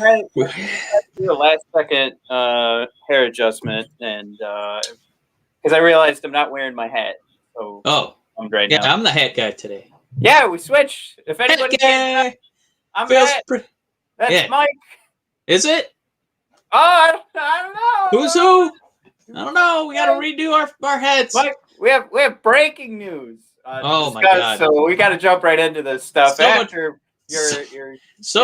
I do a last second hair adjustment, and because I realized I'm not wearing my hat, so I'm great now. I'm the hat guy today. Yeah, we switched. If anybody can't, I'm Matt. That's Mike. Is it? Oh, I don't know. Who's who? I don't know. We got to redo our heads. Mike, we have breaking news. Oh my God! So we got to jump right into this stuff after your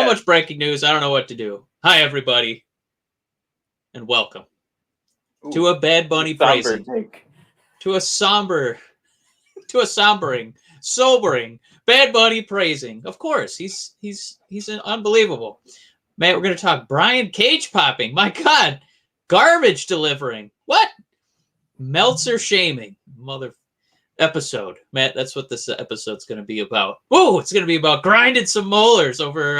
much breaking news. I don't know what to do. Hi everybody, and welcome to a Bad Bunny praising, to a sombering, sobering Bad Bunny praising. Of course, he's unbelievable. Man, we're gonna talk Brian Cage popping. My God, garbage delivering. What? Meltzer shaming. Episode. Matt, that's what this episode's going to be about. Woo! It's going to be about grinding some molars over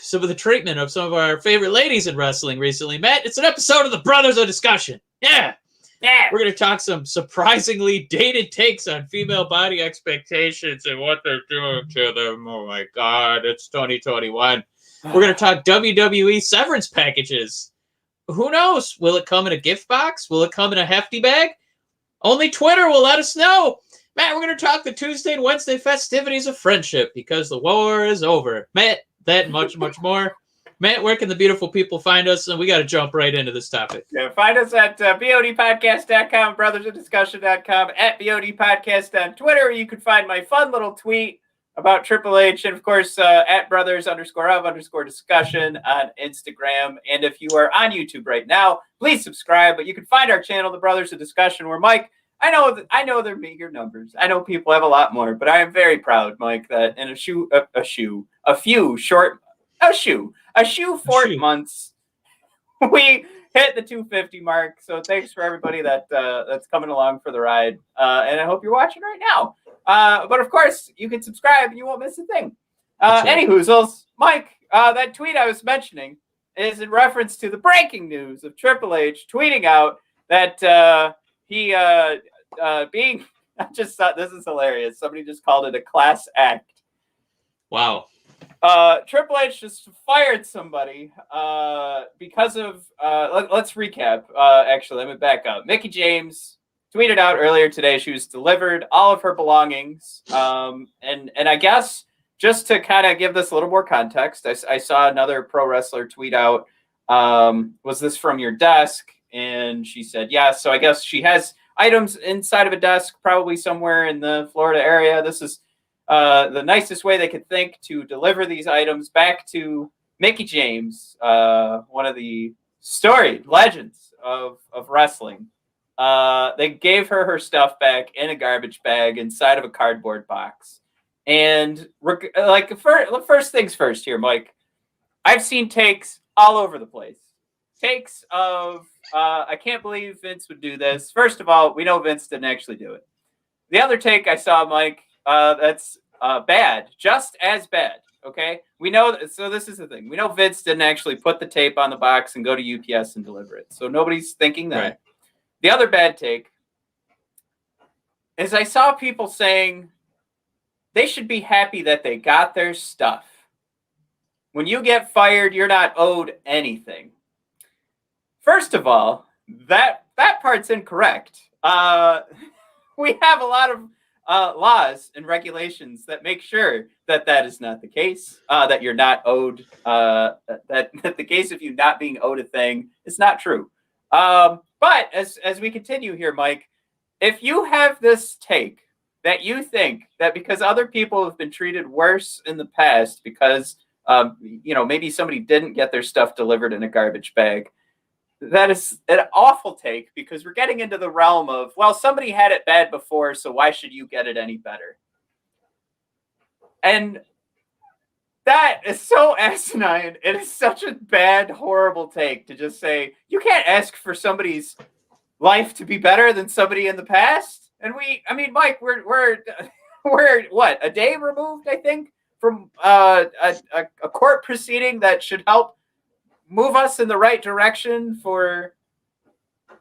some of the treatment of some of our favorite ladies in wrestling recently. Matt, it's an episode of the Brothers of Discussion. Yeah. We're going to talk some surprisingly dated takes on female body expectations and what they're doing to them. Oh my God, it's 2021. We're going to talk WWE severance packages. Who knows? Will it come in a gift box? Will it come in a hefty bag? Only Twitter will let us know. Matt, we're going to talk the Tuesday and Wednesday festivities of friendship because the war is over. Matt, that and much, much more. Matt, where can the beautiful people find us? And we got to jump right into this topic. Yeah, find us at bodpodcast.com, brothersofdiscussion.com, at bodpodcast on Twitter. You can find my fun little tweet about Triple H, and of course, at brothers_of_discussion on Instagram. And if you are on YouTube right now, please subscribe. But you can find our channel, The Brothers of Discussion, where Mike, I know they're meager numbers. I know people have a lot more, but I am very proud, Mike, that in a few short months, we hit the 250 mark. So thanks for everybody that's coming along for the ride. And I hope you're watching right now. But of course, you can subscribe and you won't miss a thing. Anywho, Mike, that tweet I was mentioning is in reference to the breaking news of Triple H tweeting out that he being. I just thought this is hilarious. Somebody just called it a class act. Wow. Triple H just fired somebody because of. Let's recap. Actually, let me back up. Mickie James tweeted out earlier today she was delivered all of her belongings. And I guess just to kind of give this a little more context, I saw another pro wrestler tweet out, was this from your desk? And she said, yes. So I guess she has items inside of a desk, probably somewhere in the Florida area. This is the nicest way they could think to deliver these items back to Mickie James, one of the storied legends of wrestling. They gave her stuff back in a garbage bag inside of a cardboard box. And first things first here, Mike, I've seen takes all over the place. Takes of, I can't believe Vince would do this. First of all, we know Vince didn't actually do it. The other take I saw, Mike, that's bad, just as bad. Okay, we know. So this is the thing. We know Vince didn't actually put the tape on the box and go to UPS and deliver it. So nobody's thinking that. Right. The other bad take is I saw people saying they should be happy that they got their stuff. When you get fired, you're not owed anything. First of all, that part's incorrect. We have a lot of laws and regulations that make sure that is not the case, that you're not owed, that the case of you not being owed a thing is not true. But as we continue here, Mike, if you have this take that you think that because other people have been treated worse in the past because, maybe somebody didn't get their stuff delivered in a garbage bag, that is an awful take because we're getting into the realm of, well, somebody had it bad before, so why should you get it any better? And that is so asinine. It is such a bad, horrible take to just say, you can't ask for somebody's life to be better than somebody in the past. And Mike, we're what, a day removed, I think, from a court proceeding that should help move us in the right direction for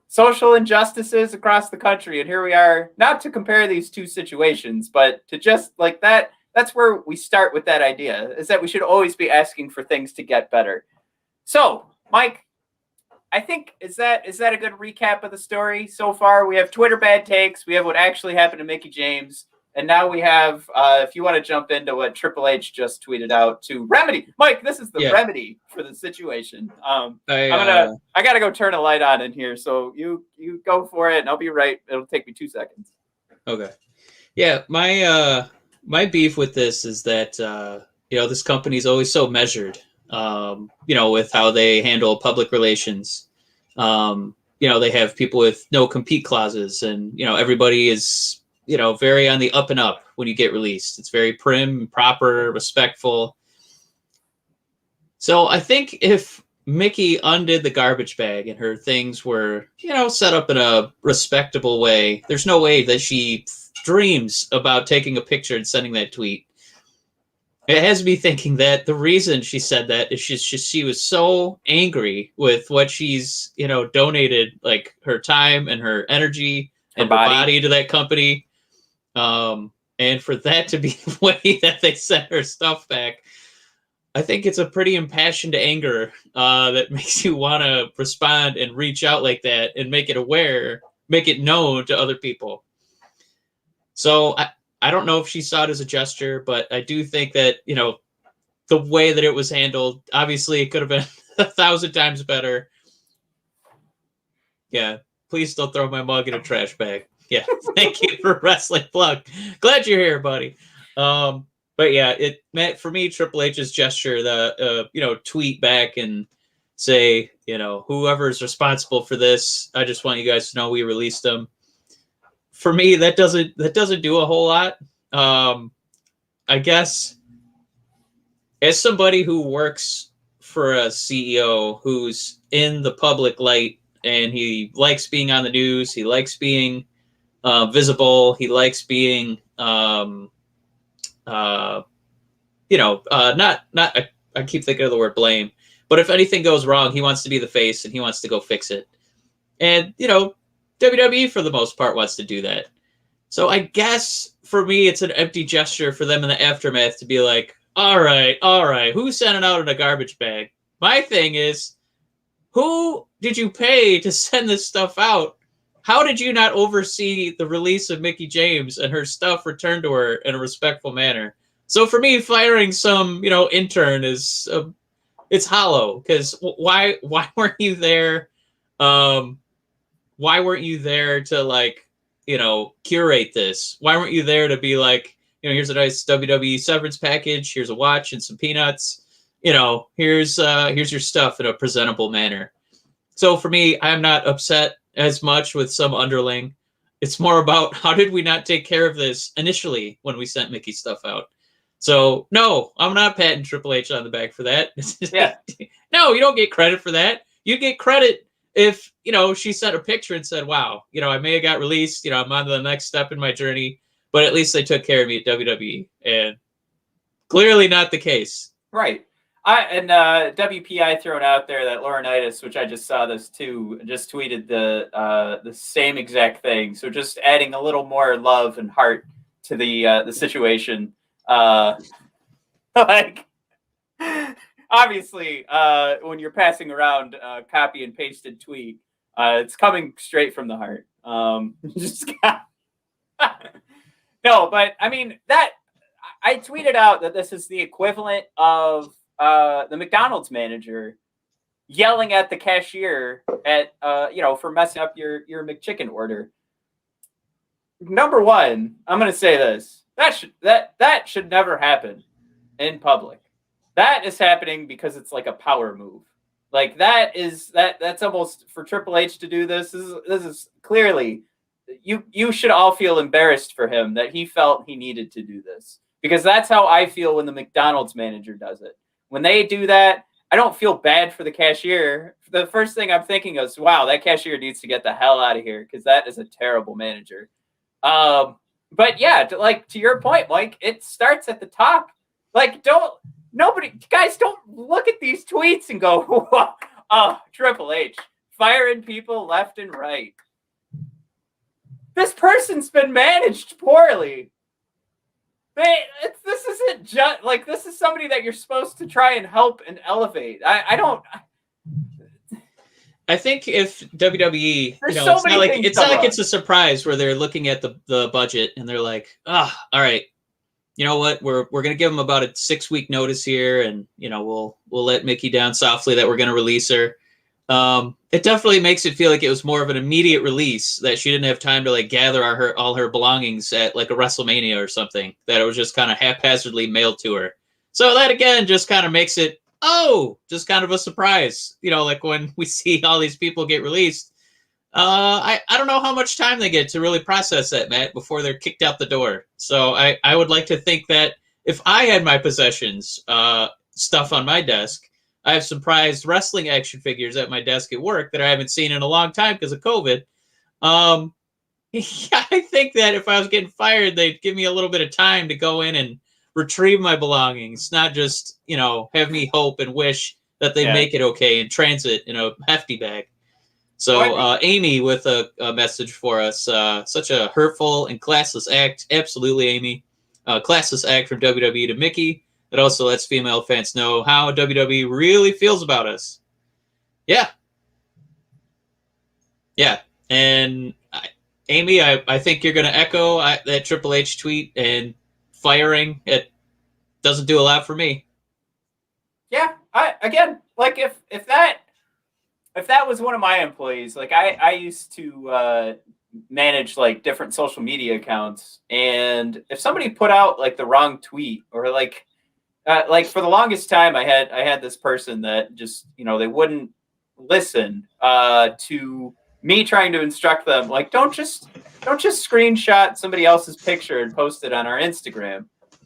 social injustices across the country. And here we are, not to compare these two situations, but to just like that that's where we start with that idea, is that we should always be asking for things to get better. So, Mike, I think is that a good recap of the story so far? We have Twitter bad takes, we have what actually happened to Mickie James, and now we have, if you want to jump into what Triple H just tweeted out to remedy. Mike, this is the remedy for the situation. I gotta go turn a light on in here, so you go for it, and I'll be right. It'll take me 2 seconds. Okay. Yeah, my beef with this is that this company is always so measured. With how they handle public relations. They have people with no compete clauses, and everybody is very on the up and up when you get released. It's very prim, proper, respectful. So I think if Mickie undid the garbage bag and her things were set up in a respectable way, there's no way that she dreams about taking a picture and sending that tweet. It has me thinking that the reason she said that is she was so angry with what she's donated, like her time and her energy and her body to that company, and for that to be the way that they sent her stuff back, I think it's a pretty impassioned anger that makes you want to respond and reach out like that and make it known to other people. So I don't know if she saw it as a gesture, but I do think that, the way that it was handled, obviously it could have been 1,000 times better. Yeah, please don't throw my mug in a trash bag. Yeah, thank you for wrestling plug. Glad you're here, buddy. But yeah, it meant for me, Triple H's gesture, the tweet back and say, whoever's responsible for this, I just want you guys to know we released them. For me, that doesn't do a whole lot. I guess as somebody who works for a CEO who's in the public light and he likes being on the news, he likes being visible, he likes being not I keep thinking of the word blame, but if anything goes wrong, he wants to be the face and he wants to go fix it. And WWE for the most part wants to do that. So I guess for me, it's an empty gesture for them in the aftermath to be like, all right, who's sending out in a garbage bag? My thing is, who did you pay to send this stuff out? How did you not oversee the release of Mickie James and her stuff returned to her in a respectful manner? So for me, firing some, intern is, it's hollow, because why weren't you there? Why weren't you there to curate this? Why weren't you there to be like, here's a nice WWE severance package. Here's a watch and some peanuts. Here's your stuff in a presentable manner. So for me, I'm not upset as much with some underling. It's more about how did we not take care of this initially when we sent Mickie stuff out? So no, I'm not patting Triple H on the back for that. Yeah. No, you don't get credit for that. You get credit if, she sent a picture and said, wow, I may have got released, I'm on to the next step in my journey, but at least they took care of me at WWE. And clearly not the case. Right. WPI thrown out there that Laurinaitis, which I just saw this too, just tweeted the same exact thing. So just adding a little more love and heart to the situation. Obviously, when you're passing around a copy and pasted tweet, it's coming straight from the heart. No, but I mean that I tweeted out that this is the equivalent of the McDonald's manager yelling at the cashier for messing up your McChicken order. Number one, I'm going to say this. That should never happen in public. That is happening because it's like a power move. Like that's almost for Triple H to do this. This is clearly you should all feel embarrassed for him that he felt he needed to do this, because that's how I feel when the McDonald's manager does it. When they do that, I don't feel bad for the cashier. The first thing I'm thinking is, wow, that cashier needs to get the hell out of here, because that is a terrible manager. But yeah, to your point, Mike, it starts at the top. Don't look at these tweets and go, oh, Triple H, firing people left and right. This person's been managed poorly. This isn't just like this is somebody that you're supposed to try and help and elevate. I don't. I think if WWE, There's you know, so it's many not like things it's done not like wrong. it's a surprise where they're looking at the budget and they're like, all right, you know what, we're gonna give them about a 6-week notice here, and you know we'll let Mickey down softly that we're gonna release her. It definitely makes it feel like it was more of an immediate release, that she didn't have time to like gather all her belongings at like a WrestleMania or something, that it was just kind of haphazardly mailed to her. So that again just kind of makes it, just kind of a surprise, you know, like when we see all these people get released. I don't know how much time they get to really process that, Matt, before they're kicked out the door. So I would like to think that if I had my possessions, stuff on my desk, I have some prized wrestling action figures at my desk at work that I haven't seen in a long time because of COVID. I think that if I was getting fired, they'd give me a little bit of time to go in and retrieve my belongings, not just, you know, have me hope and wish that they make it okay in transit in a hefty bag. So Amy with a message for us. Such a hurtful and classless act. Absolutely, Amy. Classless act from WWE to Mickey. It also lets female fans know how WWE really feels about us. Yeah. Yeah. And Amy, I think you're going to echo that Triple H tweet, and firing it doesn't do a lot for me. Yeah. Again, like if that was one of my employees, like I used to manage like different social media accounts, and if somebody put out like the wrong tweet, or like for the longest time I had this person that just, you know, they wouldn't listen to me trying to instruct them, like don't just screenshot somebody else's picture and post it on our Instagram.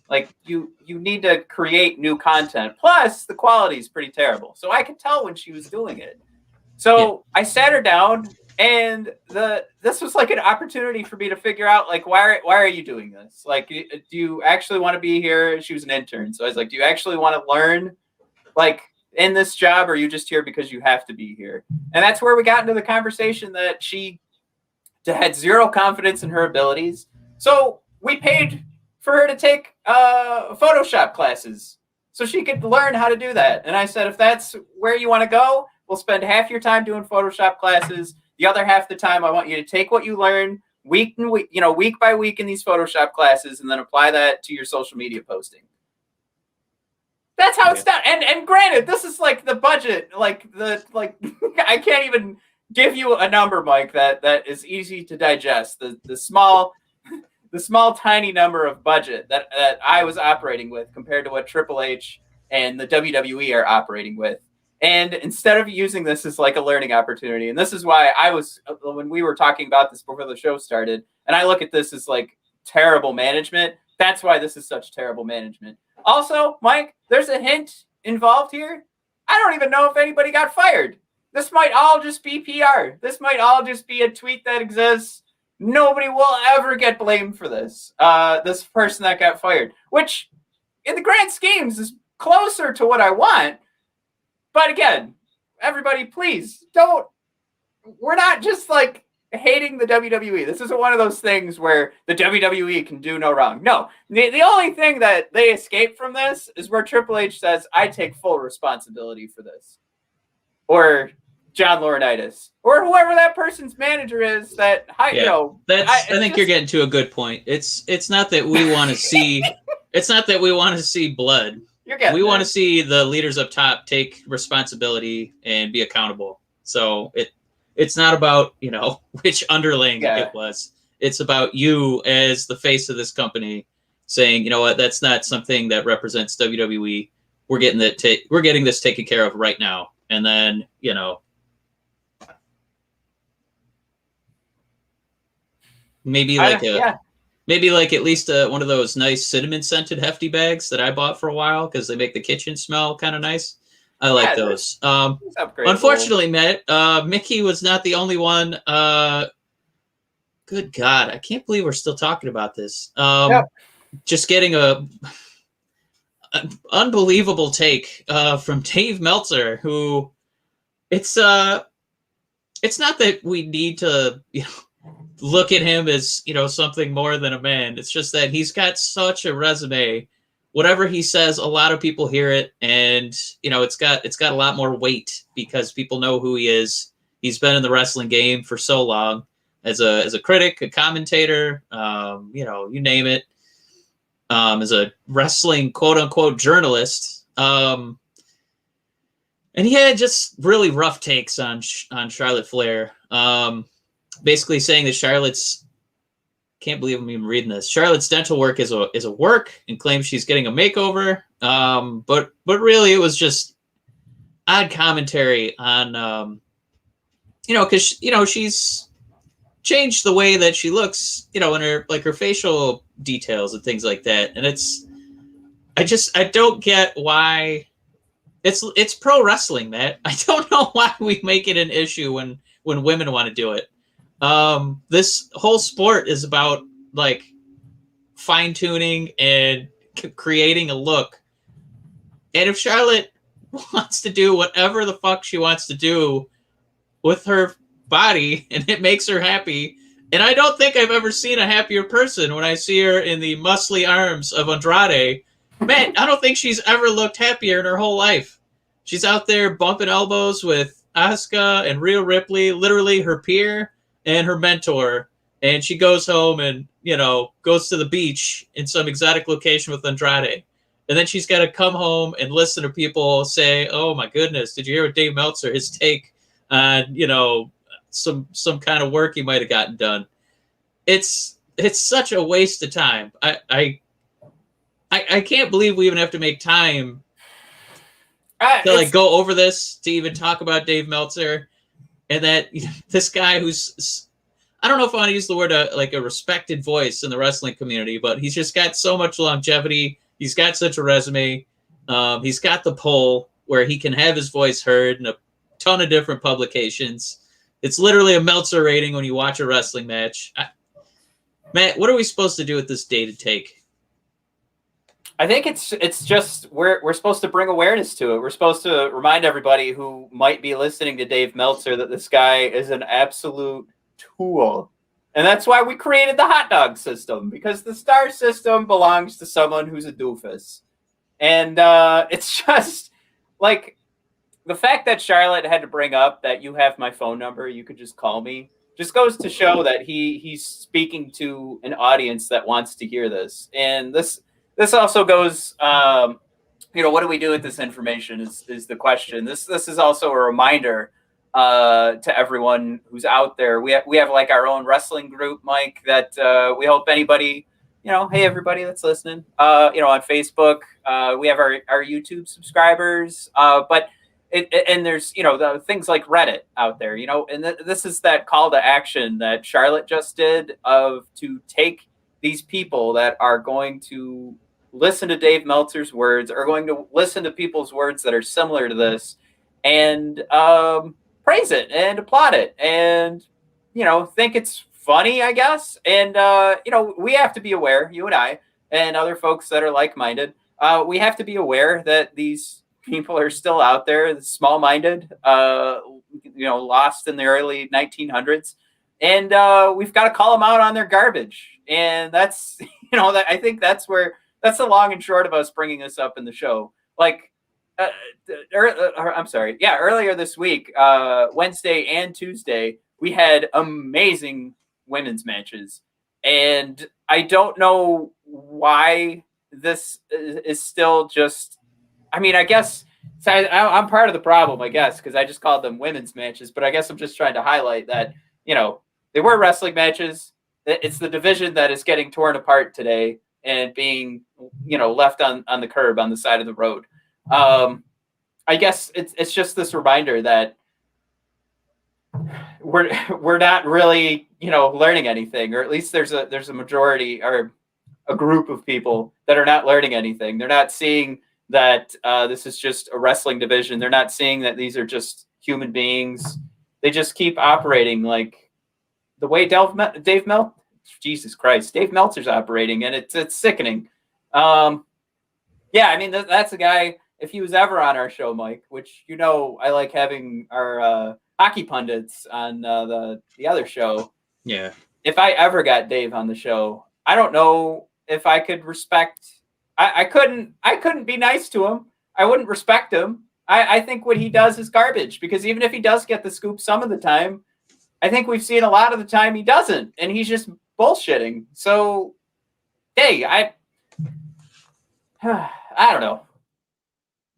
Like you need to create new content. Plus the quality is pretty terrible. So I could tell when she was doing it. So I sat her down, and this was like an opportunity for me to figure out, like, why are you doing this? Like, do you actually want to be here? She was an intern. So I was like, do you actually want to learn, like, in this job, or are you just here because you have to be here? And that's where we got into the conversation that she had zero confidence in her abilities. So we paid for her to take Photoshop classes so she could learn how to do that. And I said, if that's where you want to go, we'll spend half your time doing Photoshop classes. The other half the time, I want you to take what you learn week by week in these Photoshop classes, and then apply that to your social media posting. That's how it's done. And granted, this is like the budget, like I can't even give you a number, Mike, that is easy to digest. The small tiny number of budget that I was operating with compared to what Triple H and the WWE are operating with. And instead of using this as like a learning opportunity, and this is why when we were talking about this before the show started, and I look at this as like terrible management, that's why this is such terrible management. Also, Mike, there's a hint involved here. I don't even know if anybody got fired. This might all just be PR. This might all just be a tweet that exists. Nobody will ever get blamed for this. This person that got fired, which in the grand schemes is closer to what I want. But again, everybody, please don't. We're not just like hating the WWE. This isn't one of those things where the WWE can do no wrong. No, the only thing that they escape from this is where Triple H says, I take full responsibility for this. Or John Laurinaitis, or whoever that person's manager is. I think you're getting to a good point. It's not that we want to see. It's not that we want to see blood. We want to see the leaders up top take responsibility and be accountable. So it's not about, you know, which underling it was. It's about you as the face of this company saying, you know what, that's not something that represents WWE. We're getting this taken care of right now. And then, you know, maybe like at least one of those nice cinnamon scented hefty bags that I bought for a while because they make the kitchen smell kind of nice. I like those. Unfortunately, Matt, Mickey was not the only one. Good God, I can't believe we're still talking about this. Just getting an unbelievable take from Dave Meltzer, who it's not that we need to, you know, look at him as, something more than a man. It's just that he's got such a resume. Whatever he says, a lot of people hear it, and it's got a lot more weight because people know who he is. He's been in the wrestling game for so long as a critic, a commentator, you name it. As a wrestling quote unquote journalist. And he had just really rough takes on Charlotte Flair. Basically saying that can't believe I'm even reading this. Charlotte's dental work is a work, and claims she's getting a makeover. But really it was just odd commentary on, because she's changed the way that she looks, in her facial details and things like that. And I don't get why it's pro wrestling, Matt. I don't know why we make it an issue when women want to do it. This whole sport is about like fine tuning and creating a look. And if Charlotte wants to do whatever the fuck she wants to do with her body and it makes her happy, and I don't think I've ever seen a happier person when I see her in the muscly arms of Andrade. Man, I don't think she's ever looked happier in her whole life. She's out there bumping elbows with Asuka and Rhea Ripley, literally her peer and her mentor. And she goes home and, goes to the beach in some exotic location with Andrade. And then she's got to come home and listen to people say, oh my goodness, did you hear what Dave Meltzer, his take on, some kind of work he might have gotten done. It's such a waste of time. I can't believe we even have to make time to go over this, to even talk about Dave Meltzer, and that this guy who's, I don't know if I want to use the word like a respected voice in the wrestling community, but he's just got so much longevity. He's got such a resume. He's got the pull where he can have his voice heard in a ton of different publications. It's literally a Meltzer rating when you watch a wrestling match. Matt, what are we supposed to do with this dated take? I think it's just we're supposed to bring awareness to it. We're supposed to remind everybody who might be listening to Dave Meltzer that this guy is an absolute tool. And that's why we created the hot dog system, because the star system belongs to someone who's a doofus. And it's just like the fact that Charlotte had to bring up that you have my phone number, you could just call me, just goes to show that he's speaking to an audience that wants to hear this. And this also goes, what do we do with this information is the question. This is also a reminder to everyone who's out there. We have like our own wrestling group, Mike, that we hope anybody, hey, everybody that's listening, on Facebook, we have our YouTube subscribers, but and there's, the things like Reddit out there, and this is that call to action that Charlotte just did to take these people that are going to listen to Dave Meltzer's words, are going to listen to people's words that are similar to this, and praise it and applaud it and, think it's funny, I guess. And, we have to be aware, you and I and other folks that are like-minded, we have to be aware that these people are still out there, small-minded, lost in the early 1900s. And we've got to call them out on their garbage. And that's, I think that's the long and short of us bringing this up in the show. Like, I'm sorry. Yeah, earlier this week, Wednesday and Tuesday, we had amazing women's matches. And I don't know why this is still just, I guess I'm part of the problem, I guess, because I just called them women's matches. But I guess I'm just trying to highlight that, they were wrestling matches. It's the division that is getting torn apart today and being, left on the curb on the side of the road. I guess it's just this reminder that we're not really, learning anything, or at least there's a majority or a group of people that are not learning anything. They're not seeing that this is just a wrestling division. They're not seeing that these are just human beings. They just keep operating like the way Dave Meltzer's operating, and it's sickening. That's a guy. If he was ever on our show, Mike, which I like having our hockey pundits on the other show. Yeah, if I ever got Dave on the show, I don't know if I could respect. I couldn't be nice to him. I wouldn't respect him. I think what he does is garbage, because even if he does get the scoop some of the time, I think we've seen a lot of the time he doesn't, and he's just bullshitting. So, hey, I don't know.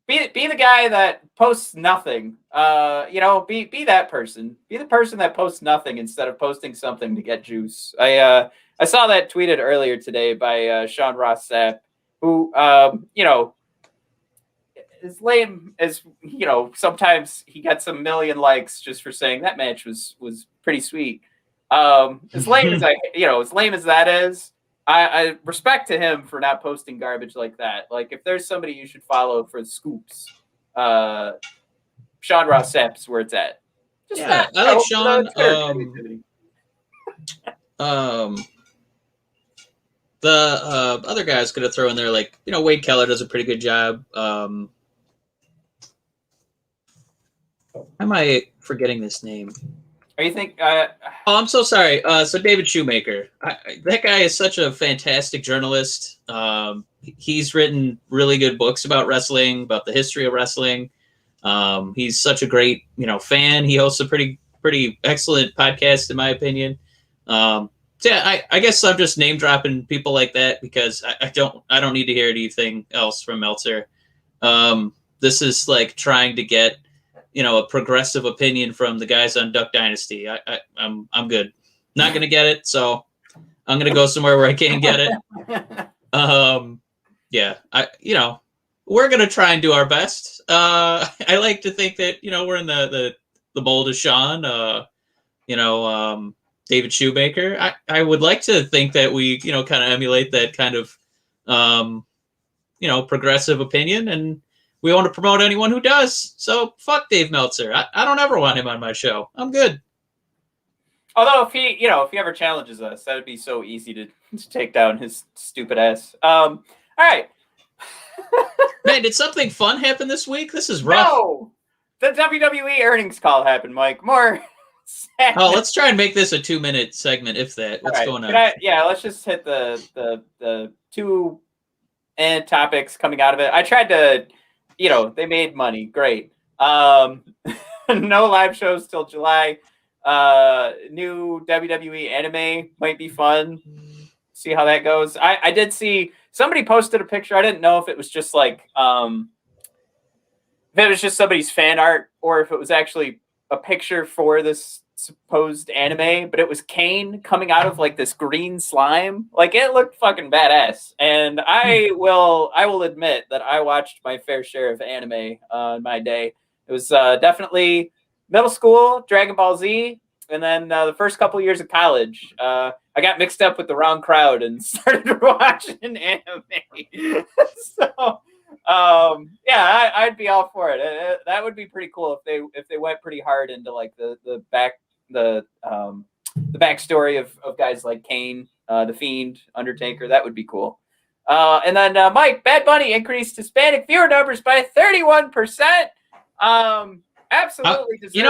Be the guy that posts nothing. Be that person. Be the person that posts nothing instead of posting something to get juice. I saw that tweeted earlier today by Sean Ross Sapp, who as lame as sometimes he gets a million likes just for saying that match was pretty sweet. As lame as as lame as that is, I respect to him for not posting garbage like that. Like, if there's somebody you should follow for scoops, Sean Ross Sapp's where it's at. Just I like Sean. The other guys going to throw in there, like, Wade Keller does a pretty good job. Am I forgetting this name? Are you think? I'm so sorry. So David Shoemaker, that guy is such a fantastic journalist. He's written really good books about wrestling, about the history of wrestling. He's such a great, fan. He hosts a pretty excellent podcast, in my opinion. So yeah, I guess I'm just name dropping people like that because I don't need to hear anything else from Meltzer. This is like trying to get, a progressive opinion from the guys on Duck Dynasty. I'm good. Not gonna get it, so I'm gonna go somewhere where I can get it. Yeah, we're gonna try and do our best. I like to think that we're in the mold of Sean. David Shoemaker. I would like to think that we kind of emulate that kind of progressive opinion, and we want to promote anyone who does. So fuck Dave Meltzer. I don't ever want him on my show. I'm good. Although if he ever challenges us, that would be so easy to take down his stupid ass. All right. Man, did something fun happen this week? This is rough. No, the WWE earnings call happened, Mike. More. Oh, let's try and make this a 2-minute segment, if that. What's going on? Let's just hit the two topics coming out of it. I tried to. They made money. Great. No live shows till July. New WWE anime might be fun. See how that goes. I did see somebody posted a picture. I didn't know if it was just like if it was just somebody's fan art or if it was actually a picture for this supposed anime, but it was Kane coming out of like this green slime. Like, it looked fucking badass. And I will admit that I watched my fair share of anime in my day. It was definitely middle school, Dragon Ball Z, and then the first couple years of college. I got mixed up with the wrong crowd and started watching anime. So I'd be all for it. That would be pretty cool if they went pretty hard into like the backstory of guys like Kane, the Fiend, Undertaker. That would be cool. And then Mike, Bad Bunny increased Hispanic viewer numbers by 31%. Absolutely deserved.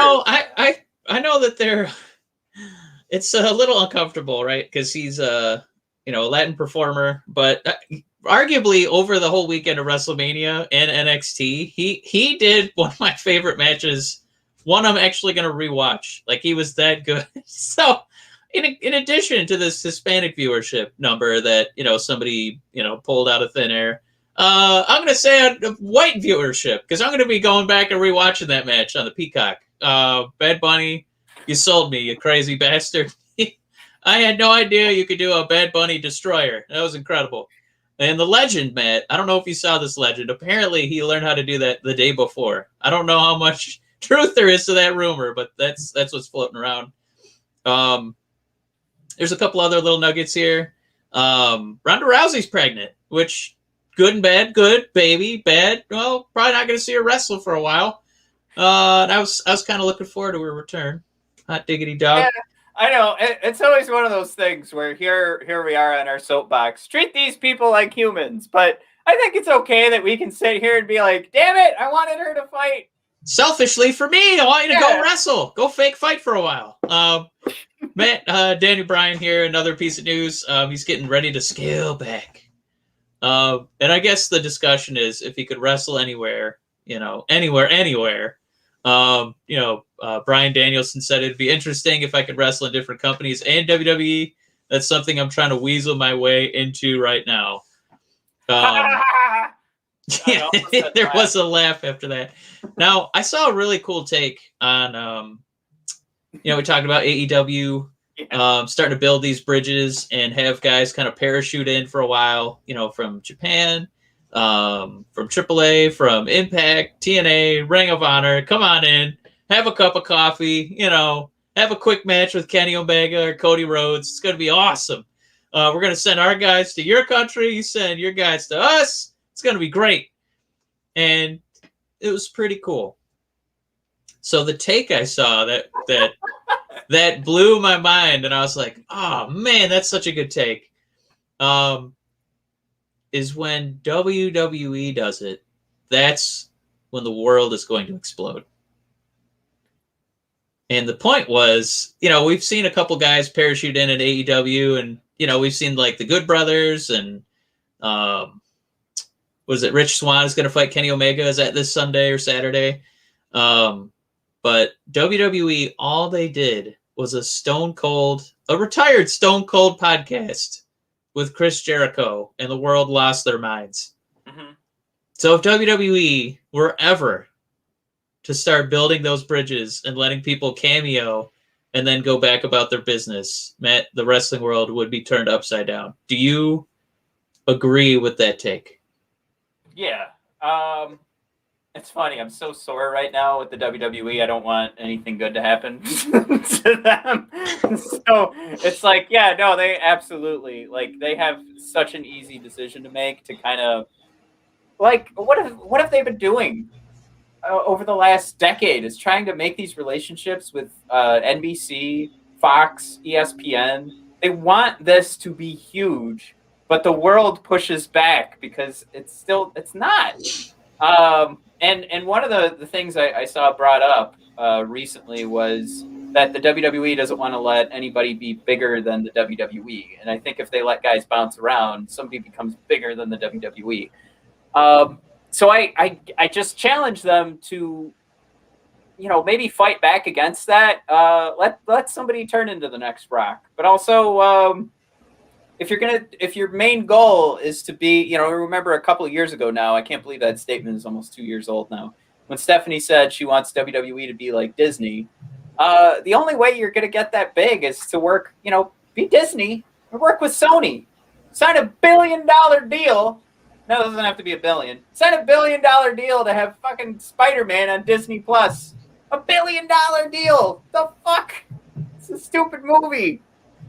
I know that it's a little uncomfortable, right? Because he's a Latin performer, but arguably over the whole weekend of WrestleMania and NXT, he did one of my favorite matches. One I'm actually going to rewatch. Like, he was that good. So, in addition to this Hispanic viewership number that somebody pulled out of thin air, I'm going to say a white viewership, because I'm going to be going back and rewatching that match on the Peacock. Bad Bunny, you sold me, you crazy bastard. I had no idea you could do a Bad Bunny destroyer. That was incredible. And the legend, Matt, I don't know if you saw this legend. Apparently, he learned how to do that the day before. I don't know how much truth there is to that rumor, but that's what's floating around. There's a couple other little nuggets here. Ronda Rousey's pregnant, which good and bad. Good, baby, bad. Well, probably not going to see her wrestle for a while. And I was kind of looking forward to her return. Hot diggity dog. Yeah, I know. It's always one of those things where here we are on our soapbox. Treat these people like humans, but I think it's okay that we can sit here and be like, damn it, I wanted her to fight selfishly for me, I want you to go wrestle. Go fake fight for a while. Matt, Daniel Bryan here, another piece of news. He's getting ready to scale back. And I guess the discussion is if he could wrestle anywhere, anywhere. Bryan Danielson said it'd be interesting if I could wrestle in different companies and WWE. That's something I'm trying to weasel my way into right now. Yeah, there was a laugh after that. Now, I saw a really cool take on, we talked about AEW starting to build these bridges and have guys kind of parachute in for a while, from Japan, from AAA, from Impact, TNA, Ring of Honor. Come on in, have a cup of coffee, have a quick match with Kenny Omega or Cody Rhodes. It's going to be awesome. We're going to send our guys to your country. You send your guys to us. It's going to be great. And it was pretty cool. So the take I saw that blew my mind, and I was like, oh, man, that's such a good take, is when WWE does it, that's when the world is going to explode. And the point was, we've seen a couple guys parachute in at AEW, and, we've seen like the Good Brothers and was it Rich Swann is going to fight Kenny Omega? Is that this Sunday or Saturday? But WWE, all they did was a retired Stone Cold podcast with Chris Jericho, and the world lost their minds. Mm-hmm. So if WWE were ever to start building those bridges and letting people cameo and then go back about their business, Matt, the wrestling world would be turned upside down. Do you agree with that take? Yeah. It's funny. I'm so sore right now with the WWE. I don't want anything good to happen to them. So it's like, yeah, no, they absolutely, they have such an easy decision to make to kind of, what have they been doing over the last decade is trying to make these relationships with NBC, Fox, ESPN. They want this to be huge, but the world pushes back because it's not. And one of the things I saw brought up recently was that the WWE doesn't want to let anybody be bigger than the WWE. And I think if they let guys bounce around, somebody becomes bigger than the WWE. So I just challenge them to, maybe fight back against that. Let somebody turn into the next Brock. But also, if your main goal is to be, remember a couple of years ago now, I can't believe that statement is almost 2 years old now, when Stephanie said she wants WWE to be like Disney. The only way you're going to get that big is to work, be Disney or work with Sony. Sign $1 billion deal. No, it doesn't have to be $1 billion. Sign $1 billion deal to have fucking Spider-Man on Disney Plus. $1 billion deal. The fuck? It's a stupid movie.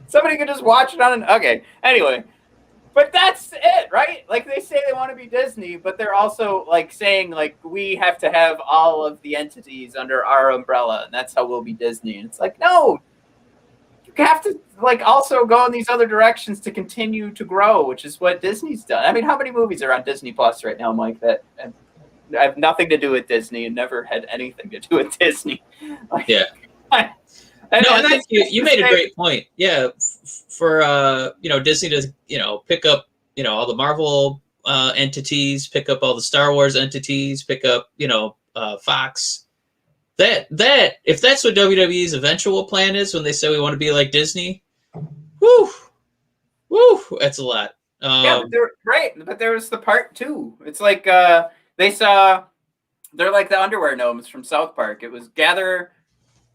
Somebody could just watch it on okay. Anyway, but that's it, right? They say they want to be Disney, but they're also saying we have to have all of the entities under our umbrella, and that's how we'll be Disney. And it's no, you have to also go in these other directions to continue to grow, which is what Disney's done. I mean, how many movies are on Disney Plus right now, Mike, that have nothing to do with Disney and never had anything to do with Disney? Yeah. I think you made a great point. Yeah, for Disney to pick up all the Marvel entities, pick up all the Star Wars entities, pick up Fox. That if that's what WWE's eventual plan is when they say we want to be like Disney, woo, that's a lot. Yeah, but they're right. But there was the part 2. It's they saw they're like the underwear gnomes from South Park. It was gather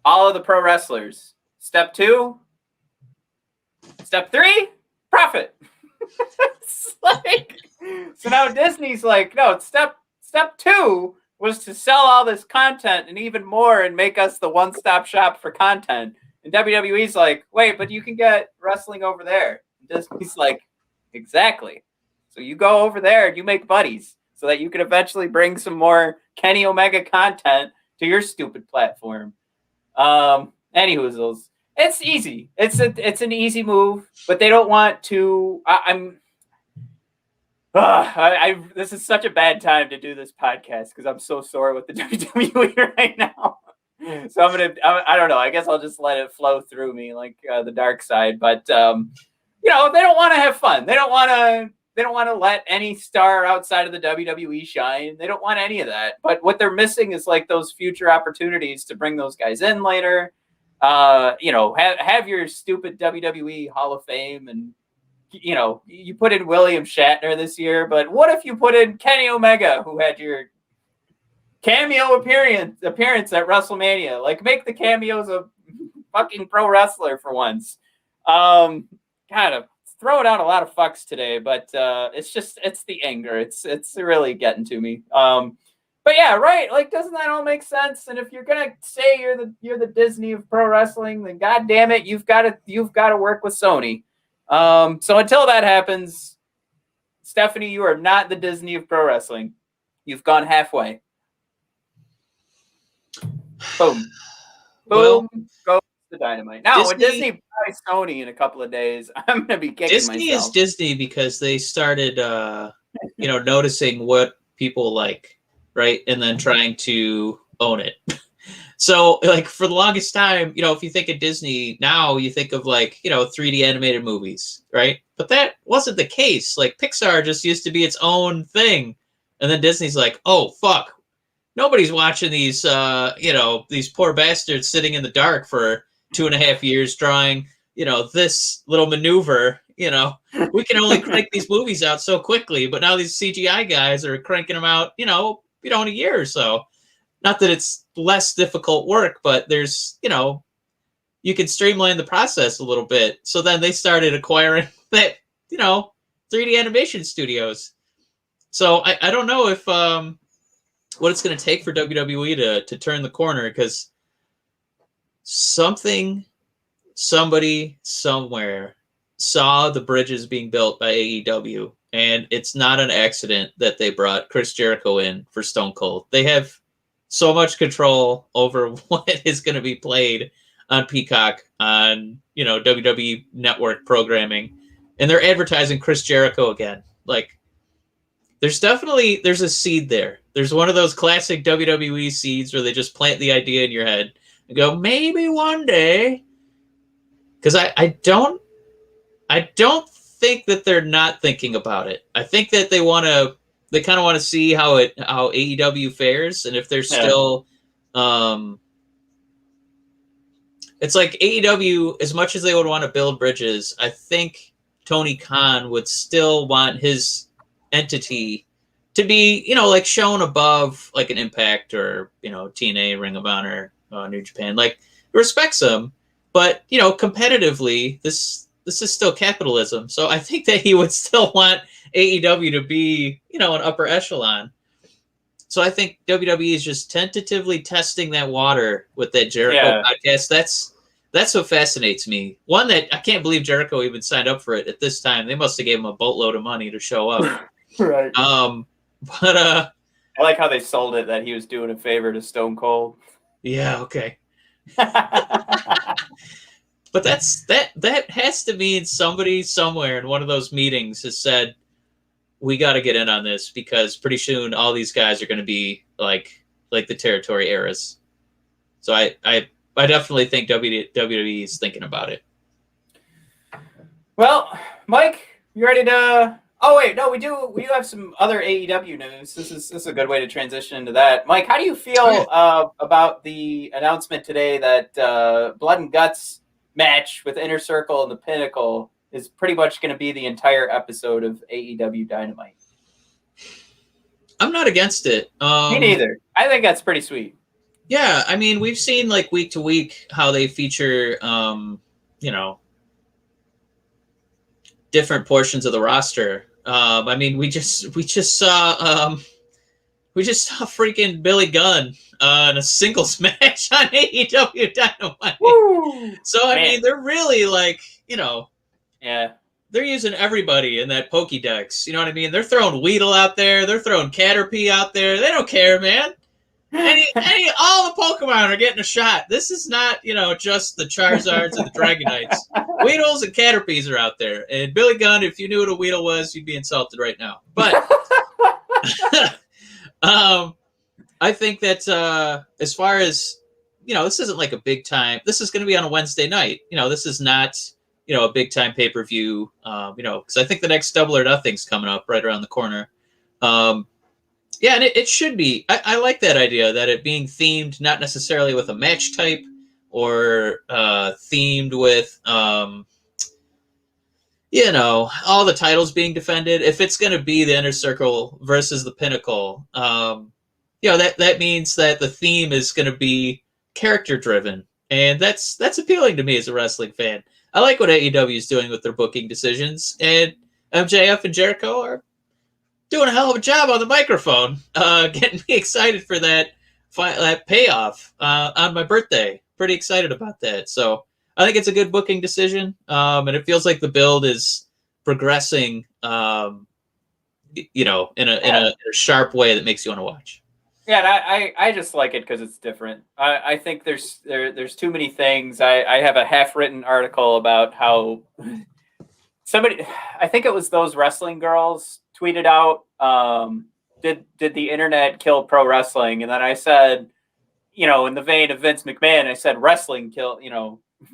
all of the pro wrestlers. Step 2. Step 3, profit. So now Disney's no, it's step 2 was to sell all this content and even more and make us the one-stop shop for content. And WWE's wait, but you can get wrestling over there. And Disney's exactly. So you go over there and you make buddies so that you can eventually bring some more Kenny Omega content to your stupid platform. Anywho, it's easy. It's an easy move, but they don't want to. This is such a bad time to do this podcast because I'm so sore with the WWE right now. So I don't know. I guess I'll just let it flow through me like the dark side. But they don't want to have fun. They don't want to let any star outside of the WWE shine. They don't want any of that. But what they're missing is like those future opportunities to bring those guys in later. Have your stupid WWE Hall of Fame, and you put in William Shatner this year, but what if you put in Kenny Omega, who had your cameo appearance at WrestleMania? Like, make the cameos a fucking pro wrestler for once. Kind of throwing out a lot of fucks today, but it's the anger. It's really getting to me. But yeah, right. Like, doesn't that all make sense? And if you're gonna say you're the Disney of pro wrestling, then god damn it, you've got to work with Sony. So until that happens, Stephanie, you are not the Disney of pro wrestling. You've gone halfway. Boom. Boom. Go the Dynamite. Now, when Disney buys Sony in a couple of days, I'm going to be kicking myself. Disney is Disney because they started, noticing what people like, right? And then trying to own it. So, like, for the longest time, if you think of Disney now, you think of, 3D animated movies, right? But that wasn't the case. Like, Pixar just used to be its own thing. And then Disney's like, oh, fuck. Nobody's watching these, these poor bastards sitting in the dark for 2.5 years drawing, this little maneuver. We can only crank these movies out so quickly. But now these CGI guys are cranking them out, in a year or so. Not that it's less difficult work, but there's, you can streamline the process a little bit. So then they started acquiring that, 3D animation studios. So I don't know if what it's going to take for WWE to turn the corner, because somebody, somewhere saw the bridges being built by AEW, and it's not an accident that they brought Chris Jericho in for Stone Cold. They have so much control over what is going to be played on Peacock, on WWE Network programming, and they're advertising Chris Jericho again. Like, there's a seed there. There's one of those classic WWE seeds where they just plant the idea in your head and go, maybe one day. Because I don't think that they're not thinking about it. I think that they kind of want to see how AEW fares, and if they're still, it's like AEW, as much as they would want to build bridges, I think Tony Khan would still want his entity to be, shown above like an Impact or, TNA, Ring of Honor, New Japan. Like, respects them, but, competitively, this is still capitalism. So I think that he would still want AEW to be, an upper echelon. So I think WWE is just tentatively testing that water with that Jericho podcast. That's what fascinates me. One, that I can't believe Jericho even signed up for it at this time. They must have gave him a boatload of money to show up. Right. But I like how they sold it that he was doing a favor to Stone Cold. Yeah, okay. But that has to mean somebody somewhere in one of those meetings has said, we got to get in on this, because pretty soon all these guys are going to be like the territory eras. So I definitely think WWE is thinking about it. Well, Mike, you ready to? Oh wait, no, we do have some other AEW news. This is a good way to transition into that. Mike, how do you feel about the announcement today that Blood and Guts match with Inner Circle and the Pinnacle is pretty much going to be the entire episode of AEW Dynamite? I'm not against it. Me neither. I think that's pretty sweet. Yeah, I mean, we've seen like week to week how they feature, different portions of the roster. I mean, we just saw freaking Billy Gunn in a singles match on AEW Dynamite. Woo! So I mean, they're really like, yeah, they're using everybody in that Pokédex. You know what I mean? They're throwing Weedle out there. They're throwing Caterpie out there. They don't care, man. All the Pokemon are getting a shot. This is not, just the Charizards and the Dragonites. Weedles and Caterpies are out there. And Billy Gunn, if you knew what a Weedle was, you'd be insulted right now. But I think that as far as, this isn't like a big time. This is going to be on a Wednesday night. This is not, a big time pay-per-view, because I think the next Double or Nothing's coming up right around the corner. Yeah, and it should be. I like that idea, that it being themed not necessarily with a match type or themed with, all the titles being defended. If it's going to be the Inner Circle versus the Pinnacle, that means that the theme is going to be character-driven. And that's appealing to me as a wrestling fan. I like what AEW is doing with their booking decisions. And MJF and Jericho are doing a hell of a job on the microphone, getting me excited for that payoff on my birthday. Pretty excited about that. So I think it's a good booking decision, and it feels like the build is progressing, in a sharp way that makes you want to watch. Yeah, and I just like it because it's different. I think there's too many things. I have a half-written article about how somebody, I think it was those wrestling girls, tweeted out, did the internet kill pro wrestling? And then I said, in the vein of Vince McMahon, I said wrestling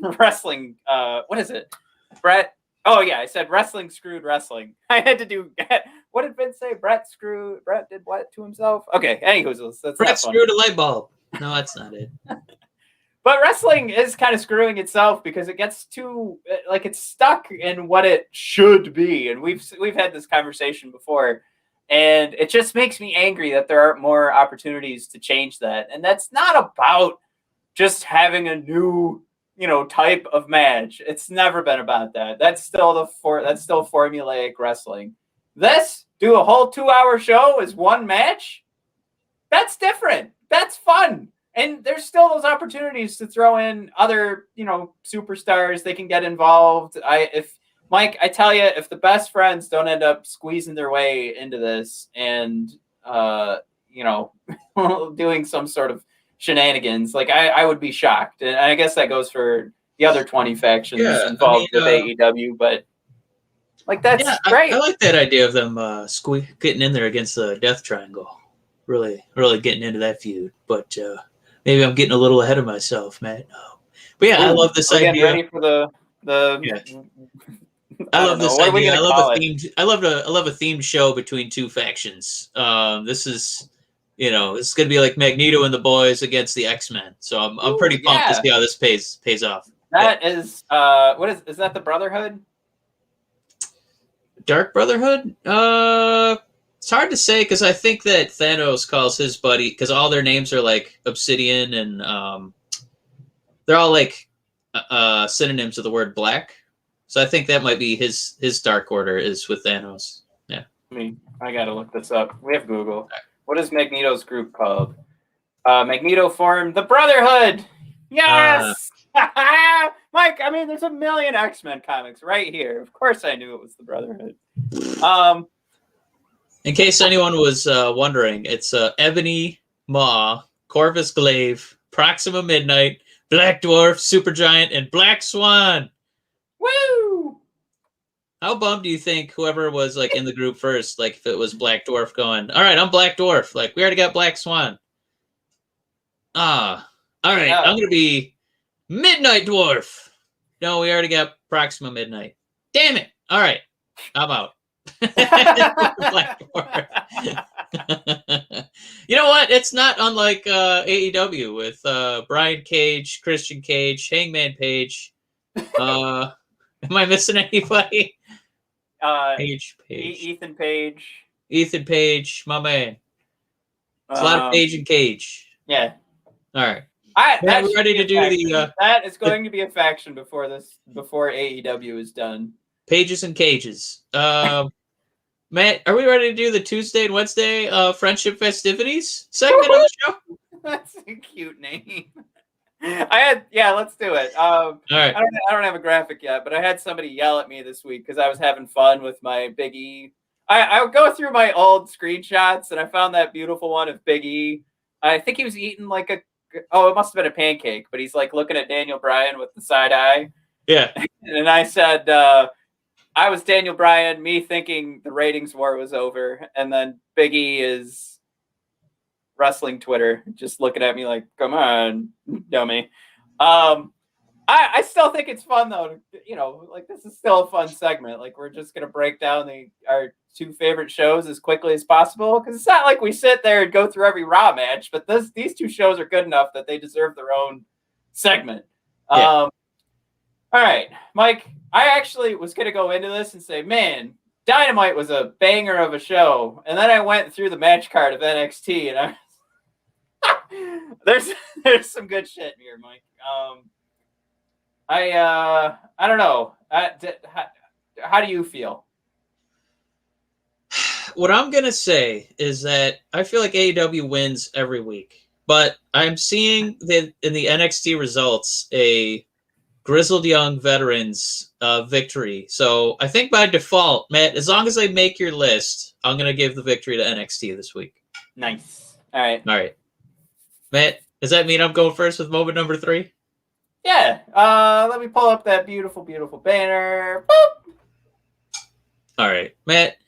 wrestling, what is it? Brett? Oh yeah, I said wrestling screwed wrestling. I had to do, what did Vince say? Brett did what to himself? Okay, anywho, that's Brett screwed a light bulb. No, that's not it. But wrestling is kind of screwing itself because it gets too, it's stuck in what it should be. And we've had this conversation before, and it just makes me angry that there aren't more opportunities to change that. And that's not about just having a new, type of match. It's never been about that. That's still formulaic wrestling. Do a whole 2-hour show as one match? That's different. That's fun. And there's still those opportunities to throw in other, superstars. They can get involved. Mike, I tell you, if the best friends don't end up squeezing their way into this and, doing some sort of shenanigans, I would be shocked. And I guess that goes for the other 20 factions involved with AEW, but that's great. I like that idea of them getting in there against the Death Triangle. Really, really getting into that feud. But maybe I'm getting a little ahead of myself, Matt. But yeah, I love this idea. Ready for the Yeah. I love this idea. I love a themed show between two factions. This is, it's going to be like Magneto and the boys against the X-Men. So I'm pretty pumped to see how this pays off. That is is that the Brotherhood? Dark Brotherhood? It's hard to say because I think that Thanos calls his buddy, because all their names are like Obsidian and they're all like synonyms of the word black. So I think that might be his Dark Order is with Thanos. Yeah. I got to look this up. We have Google. What is Magneto's group called? Magneto formed the Brotherhood. Yes! Mike, there's a million X-Men comics right here. Of course I knew it was the Brotherhood. In case anyone was wondering, it's Ebony Maw, Corvus Glaive, Proxima Midnight, Black Dwarf, Supergiant, and Black Swan. Woo! How bummed do you think whoever was in the group first, if it was Black Dwarf going, all right, I'm Black Dwarf. We already got Black Swan. All right, yeah. I'm going to be Midnight Dwarf. No, we already got Proxima Midnight. Damn it. All right, I'm out. Black Dwarf. You know what? It's not unlike AEW with Brian Cage, Christian Cage, Hangman Page. Am I missing anybody? Page. Ethan Page. Ethan Page, my man. It's a lot of Page and Cage. Yeah. All right. We're ready to do that is going to be a faction before AEW is done. Pages and Cages. Matt, are we ready to do the Tuesday and Wednesday friendship festivities segment of the show? That's a cute name. Let's do it. All right. I don't have a graphic yet, but I had somebody yell at me this week because I was having fun with my Big E. I go through my old screenshots and I found that beautiful one of Big E I think he was eating like it must have been a pancake, but he's like looking at Daniel Bryan with the side eye. Yeah. And I said, I was Daniel Bryan, me thinking the ratings war was over. And then Big E is wrestling Twitter, just looking at me like, come on, dummy. I still think it's fun though. Like this is still a fun segment. Like we're just gonna break down our two favorite shows as quickly as possible because it's not like we sit there and go through every Raw match. But these two shows are good enough that they deserve their own segment. Yeah. All right, Mike. I actually was gonna go into this and say, man, Dynamite was a banger of a show, and then I went through the match card of NXT, and there's some good shit in here, Mike. I don't know. How do you feel? What I'm going to say is that I feel like AEW wins every week, but I'm seeing that in the NXT results, a grizzled young veterans victory. So I think by default, Matt, as long as I make your list, I'm going to give the victory to NXT this week. Nice. All right. Matt, does that mean I'm going first with moment number 3? Yeah. Let me pull up that beautiful, beautiful banner. Boop. All right, Matt.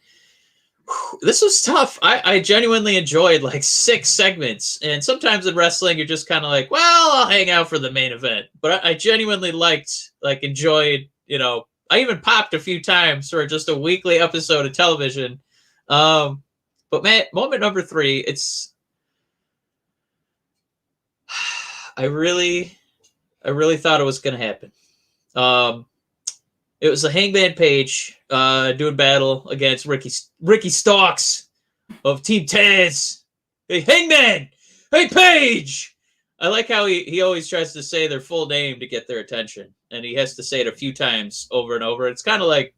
This was tough. I genuinely enjoyed like 6 segments, and sometimes in wrestling you're just kind of like, well, I'll hang out for the main event. But I genuinely enjoyed. I even popped a few times for just a weekly episode of television. But Matt, moment number 3, I really thought it was going to happen. It was a Hangman Page doing battle against Ricky Starks of Team Taz. Hey, Hangman! Hey, Page! I like how he always tries to say their full name to get their attention, and he has to say it a few times over and over. It's kind of like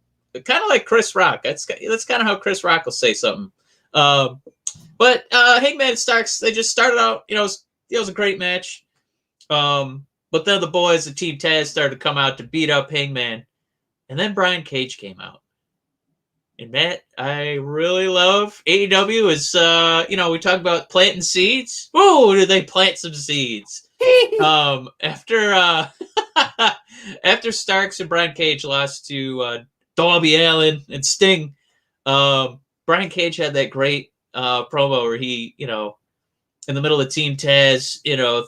Chris Rock. That's kind of how Chris Rock will say something. But Hangman and Starks, they just started out. It was a great match. But then the boys of Team Taz started to come out to beat up Hangman. And then Brian Cage came out. And Matt, I really love AEW is, we talk about planting seeds. Whoa, did they plant some seeds? After Starks and Brian Cage lost to Darby Allin and Sting, Brian Cage had that great promo where he, in the middle of Team Taz,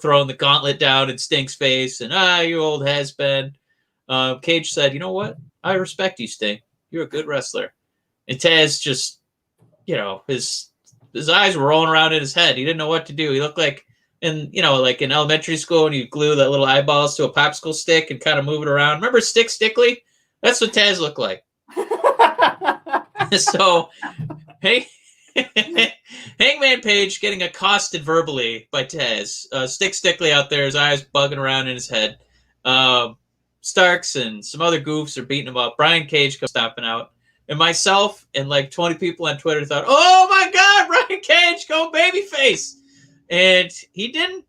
throwing the gauntlet down in Sting's face and, you old has-been. Cage said, you know what? I respect you, Sting. You're a good wrestler. And Taz just, his eyes were rolling around in his head. He didn't know what to do. He looked like in elementary school when you glue that little eyeballs to a popsicle stick and kind of move it around. Remember Stickly? That's what Taz looked like. So, hey, Hangman Page getting accosted verbally by Taz. Stickly out there, his eyes bugging around in his head. Starks and some other goofs are beating him up. Brian Cage comes stomping out. And myself and like 20 people on Twitter thought, oh my God, Brian Cage, go babyface. And he didn't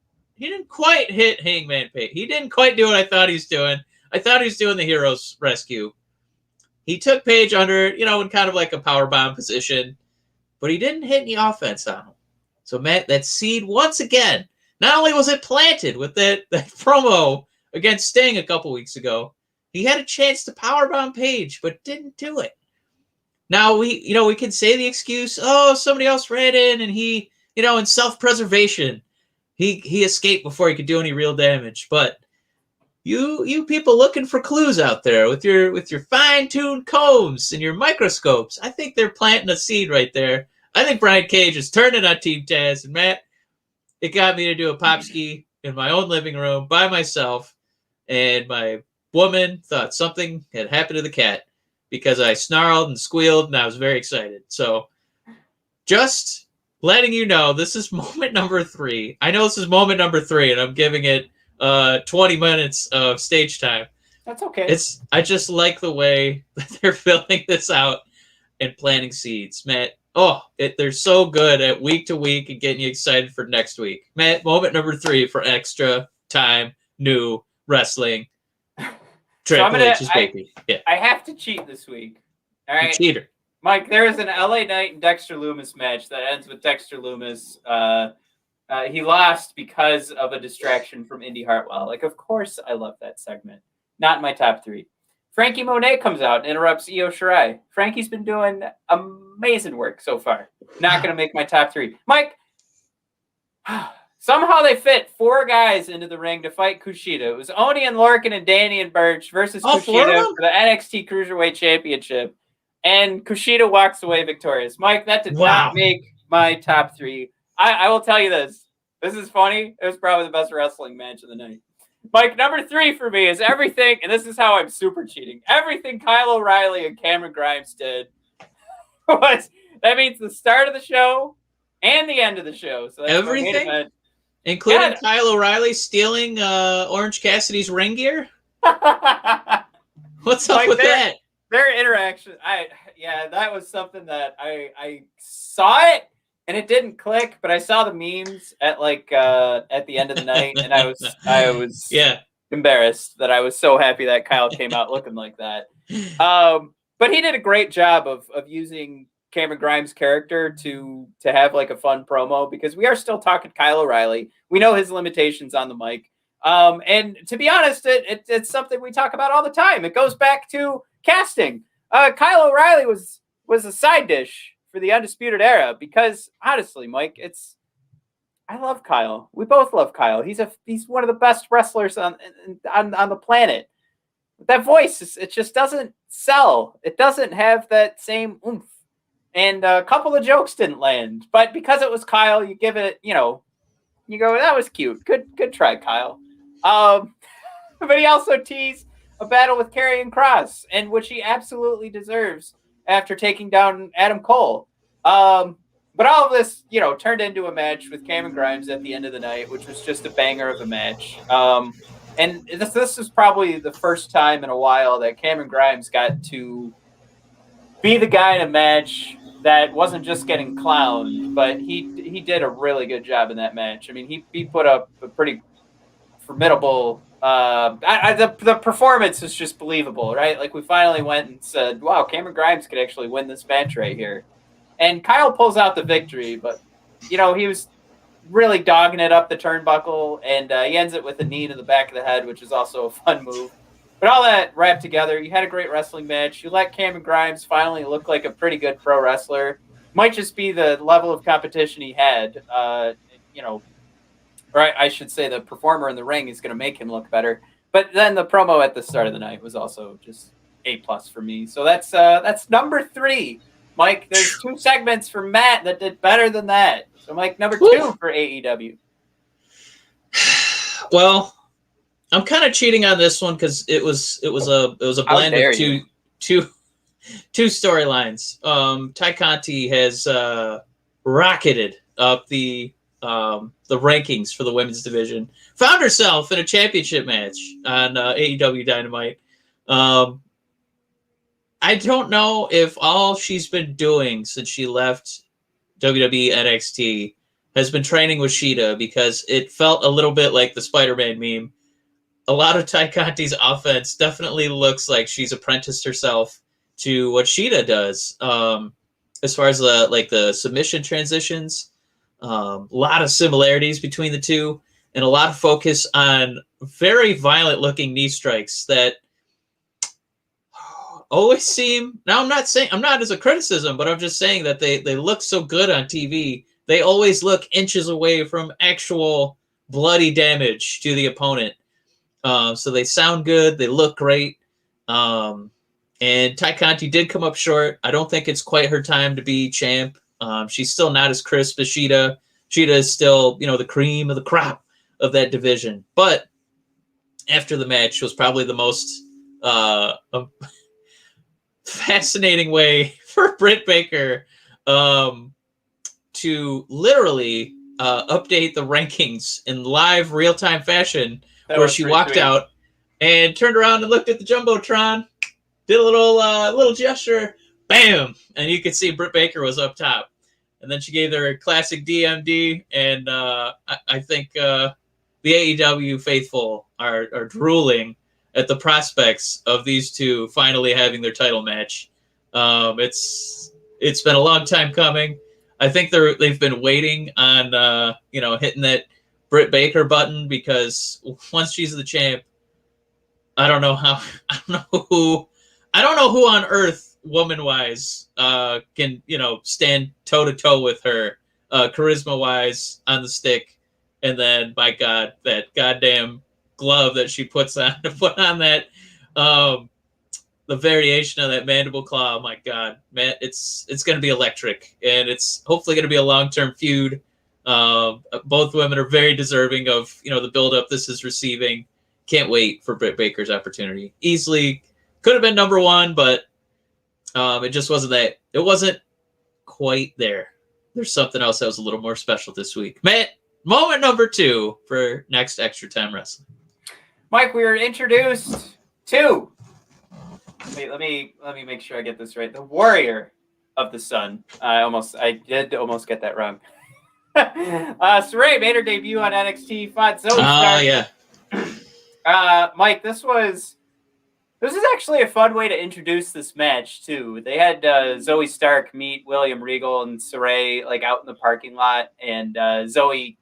quite hit Hangman Page. He didn't quite do what I thought he was doing. I thought he was doing the Hero's Rescue. He took Page under, in kind of like a powerbomb position, but he didn't hit any offense on him. So Matt, that seed once again, not only was it planted with that promo against Sting a couple weeks ago, he had a chance to powerbomb Page, but didn't do it. Now we can say the excuse, oh, somebody else ran in and he, in self-preservation, he escaped before he could do any real damage. But you people looking for clues out there with your fine-tuned combs and your microscopes, I think they're planting a seed right there. I think Brian Cage is turning on Team Taz, and Matt, it got me to do a pop ski in my own living room by myself. And my woman thought something had happened to the cat because I snarled and squealed, and I was very excited. So just letting you know, this is moment number 3. I know this is moment number 3, and I'm giving it 20 minutes of stage time. That's okay. I just like the way that they're filling this out and planting seeds. Matt, they're so good at week to week and getting you excited for next week. Matt, moment number 3 for extra time, new wrestling. Triple H's baby. Yeah. I have to cheat this week. All right. You cheater. Mike, there is an LA Knight and Dexter Lumis match that ends with Dexter Lumis He lost because of a distraction from Indy Hartwell. Like, of course, I love that segment. Not in my top 3. Frankie Monet comes out and interrupts Io Shirai. Frankie's been doing amazing work so far. Not going to make my top 3. Mike, somehow they fit 4 guys into the ring to fight Kushida. It was Oni and Lorcan and Danny and Birch versus Kushida for the NXT Cruiserweight Championship. And Kushida walks away victorious. Mike, that did not make my top 3. I will tell you this. This is funny. It was probably the best wrestling match of the night. Mike, number 3 for me is everything, and this is how I'm super cheating. Everything Kyle O'Reilly and Cameron Grimes did that means the start of the show and the end of the show. So that's everything, including Kyle O'Reilly stealing Orange Cassidy's ring gear. What's up with that? Their interaction, that was something that I saw it and it didn't click, but I saw the memes at the end of the night, and I was embarrassed that I was so happy that Kyle came out looking like that. But he did a great job of using Cameron Grimes' character to have like a fun promo, because we are still talking Kyle O'Reilly. We know his limitations on the mic. And to be honest, it's something we talk about all the time. It goes back to casting. Kyle O'Reilly was a side dish for the Undisputed Era, because honestly, Mike, I love Kyle. We both love Kyle. He's one of the best wrestlers on the planet. That voice, it just doesn't sell. It doesn't have that same oomph. And a couple of jokes didn't land, but because it was Kyle, you give it, you go, that was cute. Good try, Kyle. But he also teased a battle with Karrion Kross, and which he absolutely deserves after taking down Adam Cole. But all of this, turned into a match with Cameron Grimes at the end of the night, which was just a banger of a match. And this is probably the first time in a while that Cameron Grimes got to be the guy in a match that wasn't just getting clowned, but he did a really good job in that match. I mean, he put up a pretty formidable. The performance is just believable, right? Like, we finally went and said, "Wow, Cameron Grimes could actually win this match right here," and Kyle pulls out the victory. But he was really dogging it up the turnbuckle, and he ends it with a knee to the back of the head, which is also a fun move. But all that wrapped together, you had a great wrestling match. You let Cameron Grimes finally look like a pretty good pro wrestler. Might just be the level of competition he had, or I should say the performer in the ring is going to make him look better. But then the promo at the start of the night was also just A+ for me. So that's number 3. Mike, there's 2 segments for Matt that did better than that. So Mike, number 2 for AEW. Well, I'm kind of cheating on this one because it was a blend of two storylines. Ty Conti has rocketed up the rankings for the women's division. Found herself in a championship match on AEW Dynamite. I don't know if all she's been doing since she left WWE NXT has been training with Shida, because it felt a little bit like the Spider-Man meme. A lot of Ty Conti's offense definitely looks like she's apprenticed herself to what Shida does. As far as the submission transitions, a lot of similarities between the two, and a lot of focus on very violent-looking knee strikes that always seem. Now, I'm not as a criticism, but I'm just saying that they look so good on TV. They always look inches away from actual bloody damage to the opponent. So they sound good. They look great. And Ty Conti did come up short. I don't think it's quite her time to be champ. She's still not as crisp as Shida. Shida is still, the cream of the crop of that division. But after the match was probably the most fascinating way for Britt Baker to literally update the rankings in live real-time fashion, where she walked out and turned around and looked at the Jumbotron, did a little gesture, bam, and you could see Britt Baker was up top. And then she gave her classic DMD, and I think the AEW faithful are drooling at the prospects of these two finally having their title match. It's been a long time coming. I think they've been waiting on hitting that Britt Baker button, because once she's the champ, I don't know who on earth, woman wise, can stand toe to toe with her, charisma wise on the stick, and then by God, that goddamn glove that she puts on to put on that, the variation of that mandible claw. Oh my God, man, it's going to be electric, and it's hopefully going to be a long-term feud. Both women are very deserving of the build-up this is receiving. Can't wait for Britt Baker's opportunity. Easily could have been number one, but it just wasn't that. It wasn't quite there. There's something else that was a little more special this week. Matt, moment number 2 for next Extra Time Wrestling. Mike, we were introduced to. Let me make sure I get this right. The Warrior of the Sun. I did almost get that wrong. Sarray made her debut on NXT. Fought Zoe Stark. Yeah. Mike, this is actually a fun way to introduce this match too. They had Zoe Stark meet William Regal and Sarray out in the parking lot, and Zoe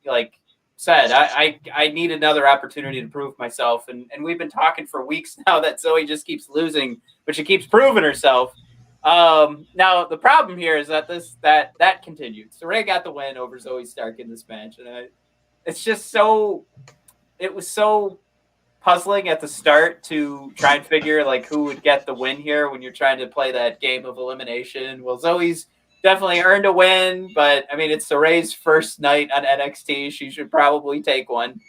said, I need another opportunity to prove myself, and we've been talking for weeks now that Zoe just keeps losing, but she keeps proving herself. Now the problem here is that that continued. Sarray got the win over Zoe Stark in this match, and it was so puzzling at the start to try and figure who would get the win here when you're trying to play that game of elimination. Well, Zoe's definitely earned a win, but I mean, it's Sarray's first night on NXT. She should probably take one.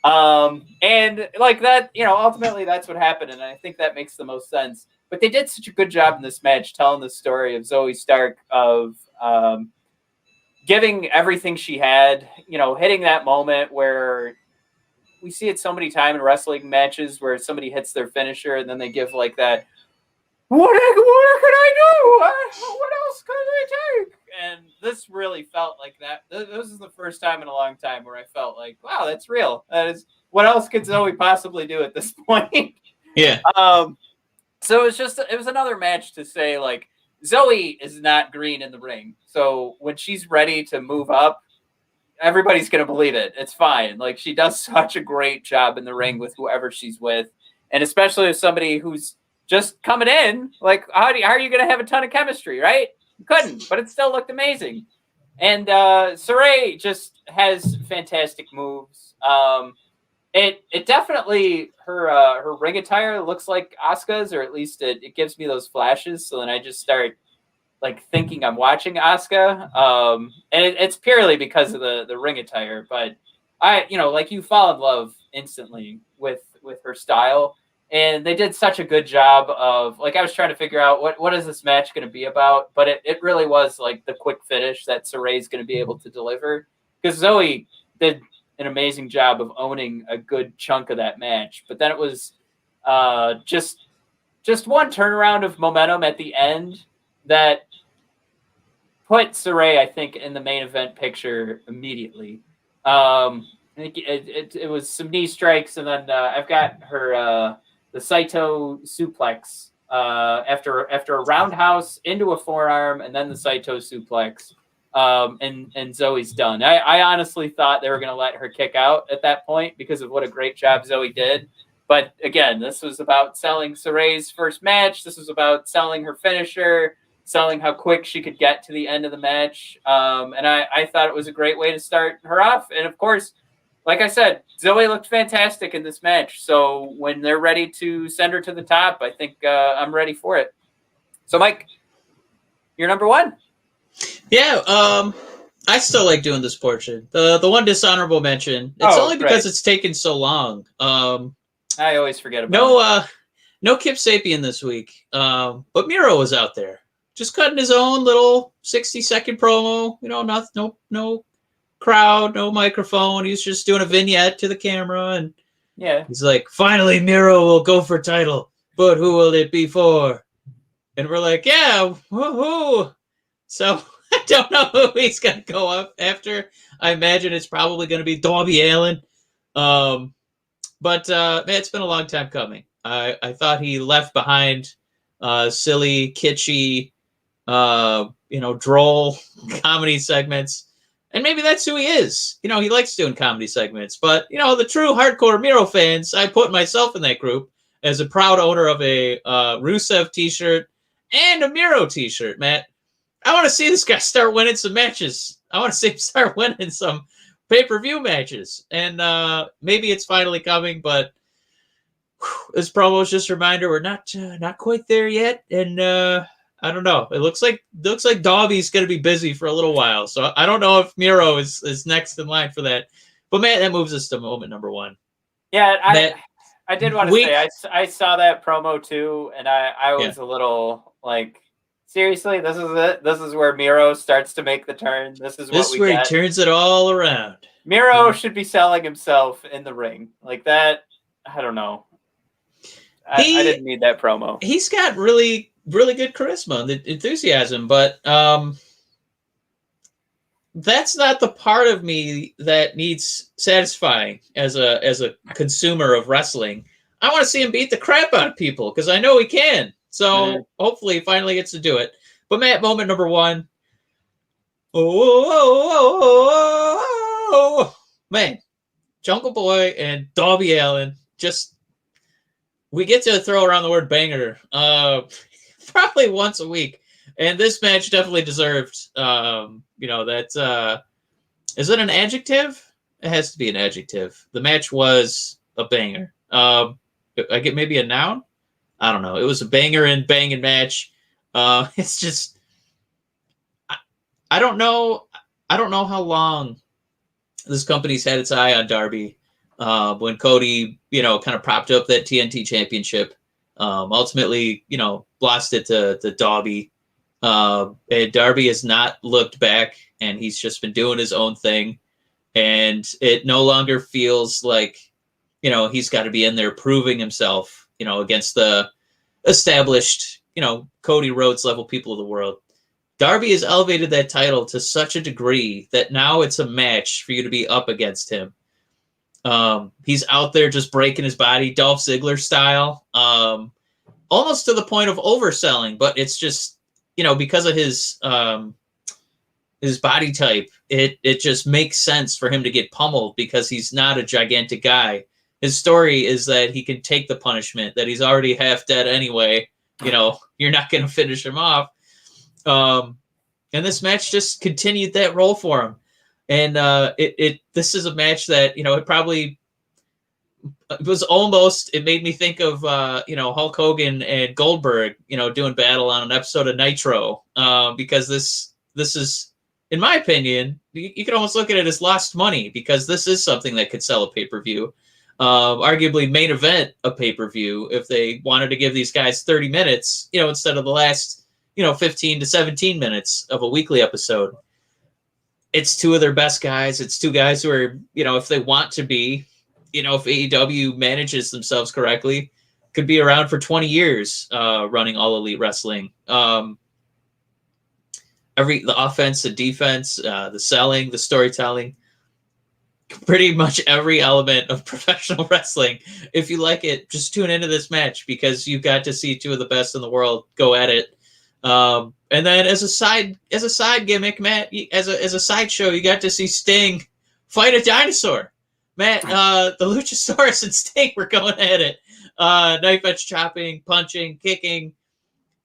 And that, ultimately that's what happened. And I think that makes the most sense, but they did such a good job in this match, telling the story of Zoe Stark, of, giving everything she had, hitting that moment where we see it so many times in wrestling matches where somebody hits their finisher and then they give that, what could I do? What else could I take? And this really felt like that. This is the first time in a long time where I felt like, wow, that's real. That is, what else could Zoe possibly do at this point? Yeah. So it was another match to say Zoe is not green in the ring. So when she's ready to move up, everybody's going to believe it. It's fine. She does such a great job in the ring with whoever she's with. And especially with somebody who's just coming in, how are you going to have a ton of chemistry, right? You couldn't, but it still looked amazing. And Sarray just has fantastic moves. It definitely, her ring attire looks like Asuka's, or at least it gives me those flashes. So then I just start thinking I'm watching Asuka. And it's purely because of the ring attire, but you fall in love instantly with her style. And they did such a good job of I was trying to figure out what is this match going to be about, but it really was the quick finish that Sarray's going to be able to deliver, because Zoe did an amazing job of owning a good chunk of that match. But then it was just one turnaround of momentum at the end that put Sarray, I think, in the main event picture immediately. I think it was some knee strikes, and then I've got her the Saito suplex after a roundhouse into a forearm, and then the Saito suplex, and Zoe's done. I honestly thought they were going to let her kick out at that point because of what a great job Zoe did. But again, this was about selling Sarray's first match. This was about selling her finisher, selling how quick she could get to the end of the match. And I thought it was a great way to start her off. And of course, like I said, Zoe looked fantastic in this match. So when they're ready to send her to the top, I think I'm ready for it. So Mike, you're number 1. Yeah. I still like doing this portion. The one dishonorable mention. It's only because it's taken so long. I always forget about it. No Kip Sapien this week. But Miro was out there, just cutting his own little 60-second promo. No crowd, no microphone. He's just doing a vignette to the camera, and he's like, "Finally, Miro will go for title, but who will it be for?" And we're like, "Yeah, woohoo!" So I don't know who he's gonna go up after. I imagine it's probably gonna be Darby Allin. But man, it's been a long time coming. I thought he left behind silly, kitschy droll comedy segments. And maybe that's who he is. He likes doing comedy segments. But, the true hardcore Miro fans, I put myself in that group as a proud owner of a Rusev t-shirt and a Miro t-shirt, Matt. I want to see this guy start winning some matches. I want to see him start winning some pay-per-view matches. And maybe it's finally coming, but this promo is just a reminder we're not quite there yet. And I don't know. It looks like Darby's going to be busy for a little while. So I don't know if Miro is next in line for that. But, Matt, that moves us to moment number one. Yeah, I did want to say, I saw that promo too, and I was a little like, seriously, this is it? This is where Miro starts to make the turn? This is where he turns it all around. Miro should be selling himself in the ring. Like that, I don't know. I didn't need that promo. He's got really, really good charisma and enthusiasm, but that's not the part of me that needs satisfying as a consumer of wrestling. I want to see him beat the crap out of people because I know he can. So hopefully he finally gets to do it. But Matt, moment number one. Man, Jungle Boy and Darby Allin, we get to throw around the word banger probably once a week. And this match definitely deserved, is it an adjective? It has to be an adjective. The match was a banger. I get maybe a noun? I don't know. It was a banger and banging match. It's just, I don't know how long this company's had its eye on Darby. When Cody, kind of propped up that TNT championship, ultimately, lost it to Darby. And Darby has not looked back, and he's just been doing his own thing. And it no longer feels like, he's got to be in there proving himself, against the established, Cody Rhodes level people of the world. Darby has elevated that title to such a degree that now it's a match for you to be up against him. He's out there just breaking his body, Dolph Ziggler style, almost to the point of overselling, but it's just, because of his body type, it just makes sense for him to get pummeled because he's not a gigantic guy. His story is that he can take the punishment, that he's already half dead anyway. You're not going to finish him off. And this match just continued that role for him. And this is a match that, it made me think of, Hulk Hogan and Goldberg, doing battle on an episode of Nitro, because this is, in my opinion, you could almost look at it as lost money because this is something that could sell a pay-per-view, arguably main event a pay-per-view if they wanted to give these guys 30 minutes, instead of the last, 15 to 17 minutes of a weekly episode. It's two of their best guys. It's two guys who are, if they want to be, if AEW manages themselves correctly, could be around for 20 years running All Elite Wrestling. The offense, the defense, the selling, the storytelling, pretty much every element of professional wrestling. If you like it, just tune into this match because you got to see two of the best in the world go at it. And then as a side gimmick, Matt, as a sideshow, you got to see Sting fight a dinosaur. Matt, the Luchasaurus and Sting were going at it. Knife edge chopping, punching, kicking,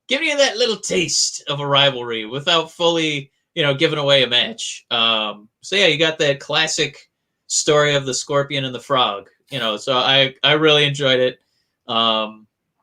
giving you that little taste of a rivalry without fully, giving away a match. So yeah, you got that classic story of the scorpion and the frog. So I really enjoyed it.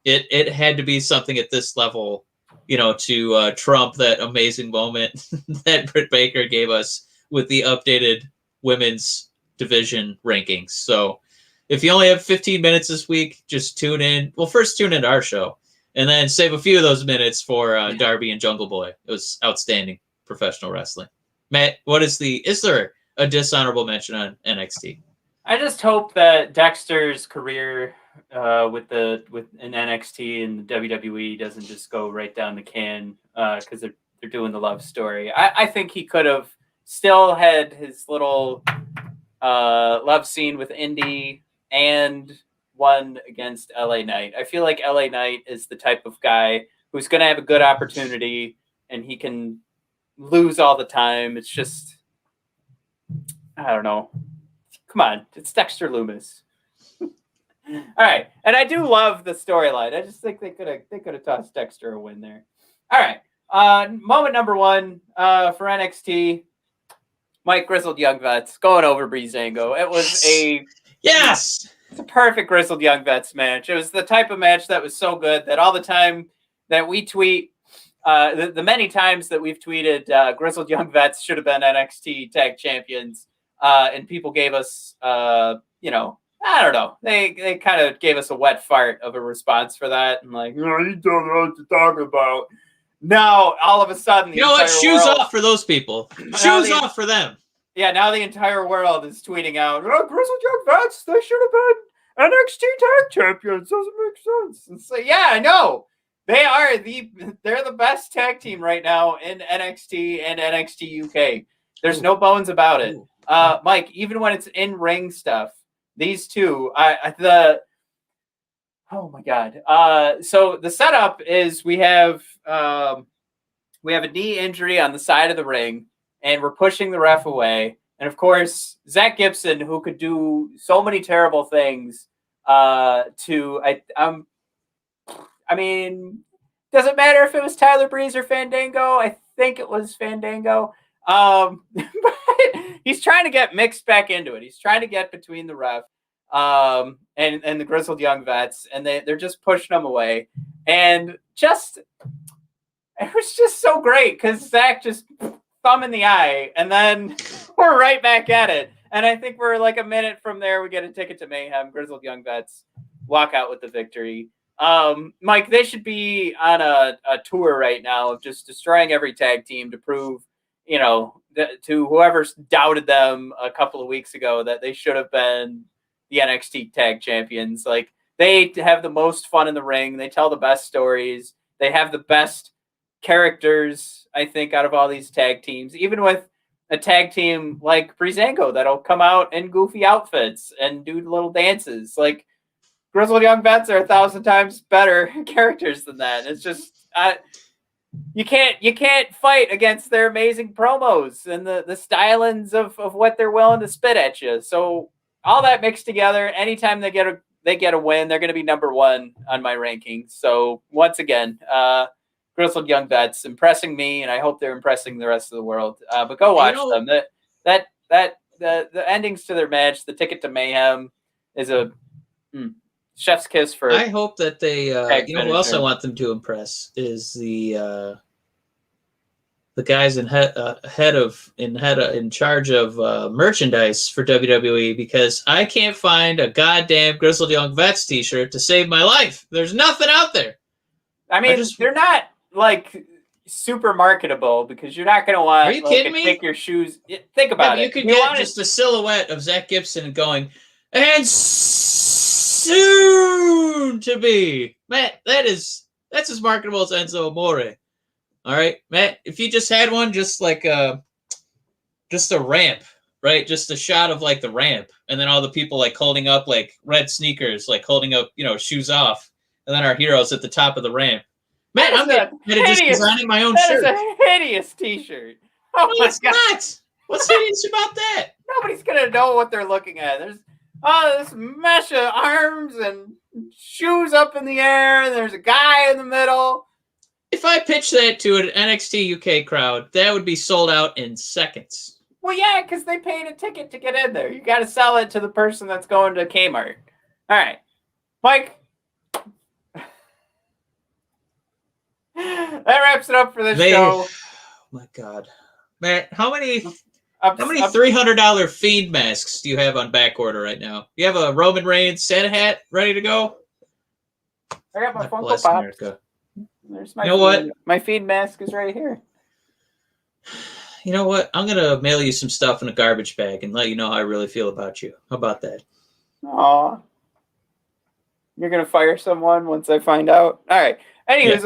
It had to be something at this level, to trump that amazing moment that Britt Baker gave us with the updated women's division rankings. So if you only have 15 minutes this week, just tune in. Well, first tune into our show and then save a few of those minutes for Darby and Jungle Boy. It was outstanding professional wrestling. Matt, is there a dishonorable mention on NXT? I just hope that Dexter's career with an NXT and the WWE doesn't just go right down the can because they're doing the love story. I think he could have still had his little love scene with Indy and one against LA Knight. I feel like LA Knight is the type of guy who's going to have a good opportunity and he can lose all the time. It's just, I don't know. Come on, it's Dexter Lumis. All right, and I do love the storyline. I just think they could have tossed Dexter a win there. All right, moment number one for NXT. Mike Grizzled Young Vets going over Breezango. It was Yes. It's a perfect Grizzled Young Vets match. It was the type of match that was so good that all the time that we tweet, the many times that we've tweeted, Grizzled Young Vets should have been NXT Tag Champions, and people gave us, I don't know. They kind of gave us a wet fart of a response for that, and like, you don't know what to talk about. Now, all of a sudden, you know what? Shoes off for those people. Shoes off for them. Yeah, now the entire world is tweeting out, Grizzled Young Vets, they should have been NXT Tag Champions. Doesn't make sense. And so, yeah, I know. They're the best tag team right now in NXT and NXT UK. There's no bones about it. Mike, even when it's in-ring stuff, these two, oh my God. So the setup is we have a knee injury on the side of the ring, and we're pushing the ref away. And of course, Zach Gibson, who could do so many terrible things, doesn't matter if it was Tyler Breeze or Fandango. I think it was Fandango. But he's trying to get mixed back into it. He's trying to get between the ref and the Grizzled Young Vets, and they're just pushing him away. And it was just so great because Zach just thumb in the eye, and then we're right back at it. And I think we're like a minute from there. We get a ticket to Mayhem. Grizzled Young Vets walk out with the victory. Mike, they should be on a tour right now of just destroying every tag team to prove, to whoever doubted them a couple of weeks ago that they should have been the NXT Tag Champions. Like, they have the most fun in the ring. They tell the best stories. They have the best characters, I think, out of all these tag teams, even with a tag team like Breezango that'll come out in goofy outfits and do little dances. Like, Grizzled Young Vets are 1,000 times better characters than that. It's just you can't fight against their amazing promos and the stylings of what they're willing to spit at you. So all that mixed together, anytime they get a win, they're going to be number one on my rankings. So once again, Grizzled Young Vets impressing me, and I hope they're impressing the rest of the world. But go watch them. The endings to their match, the ticket to Mayhem, is a chef's kiss for. I hope that they. Who else I want them to impress is the guys in charge of merchandise for WWE, because I can't find a goddamn Grizzled Young Vets T-shirt to save my life. There's nothing out there. I mean, they're not like super marketable because you're not going to want. Are you kidding me? Take your shoes. Think about it. You could get just a silhouette of Zach Gibson going, and soon to be, Matt. That's as marketable as Enzo Amore. All right, Matt. If you just had one, just like just a ramp, right? Just a shot of like the ramp, and then all the people like holding up like red sneakers, like holding up, shoes off, and then our heroes at the top of the ramp. Matt, I'm just designing my own shirt. That is a hideous T-shirt. Oh my God. Not. What's hideous about that? Nobody's gonna know what they're looking at. There's this mesh of arms and shoes up in the air, and there's a guy in the middle. If I pitch that to an NXT UK crowd, that would be sold out in seconds. Well, yeah, because they paid a ticket to get in there. You got to sell it to the person that's going to Kmart. All right, Mike. That wraps it up for this show. Oh my God, Matt, how many $300 Fiend masks do you have on back order right now? You have a Roman Reigns Santa hat ready to go? I got my Funko Pops. America. There's my my Fiend mask is right here. You know what? I'm gonna mail you some stuff in a garbage bag and let you know how I really feel about you. How about that? Aw. You're gonna fire someone once I find out? All right. Anyways,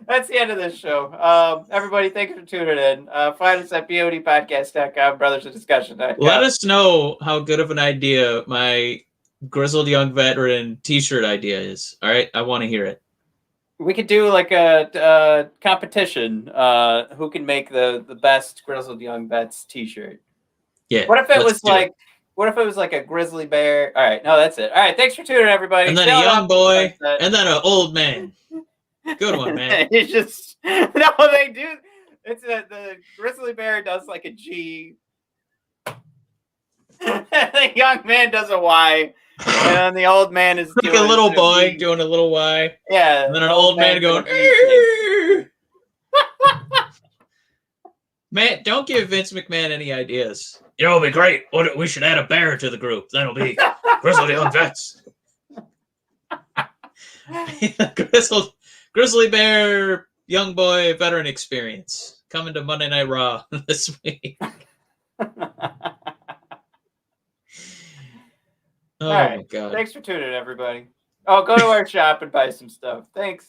that's the end of this show. Everybody, thank you for tuning in. Find us at bodpodcast.com, Brothers of Discussion. Let us know how good of an idea my grizzled young veteran T-shirt idea is. All right, I want to hear it. We could do like a competition. Who can make the best grizzled young vets T-shirt? Yeah. What if it let's was do it. What if it was like a grizzly bear? All right, no, that's it. All right, thanks for tuning in, everybody. And then a Sailing young off to the boy, sunset. and then an old man. Good one, man. It's just no, they do. It's the grizzly bear does like a G. The young man does a Y, and then the old man is Like doing a little boy V. doing a little Y. Yeah, And then an old man going, man, don't give Vince McMahon any ideas. You know, it'll be great. We should add a bear to the group. That'll be Grizzly Young Vets. Grizzly Bear Young Boy Veteran Experience coming to Monday Night Raw this week. Oh All right. my God. Thanks for tuning in, everybody. Oh, go to our shop and buy some stuff. Thanks.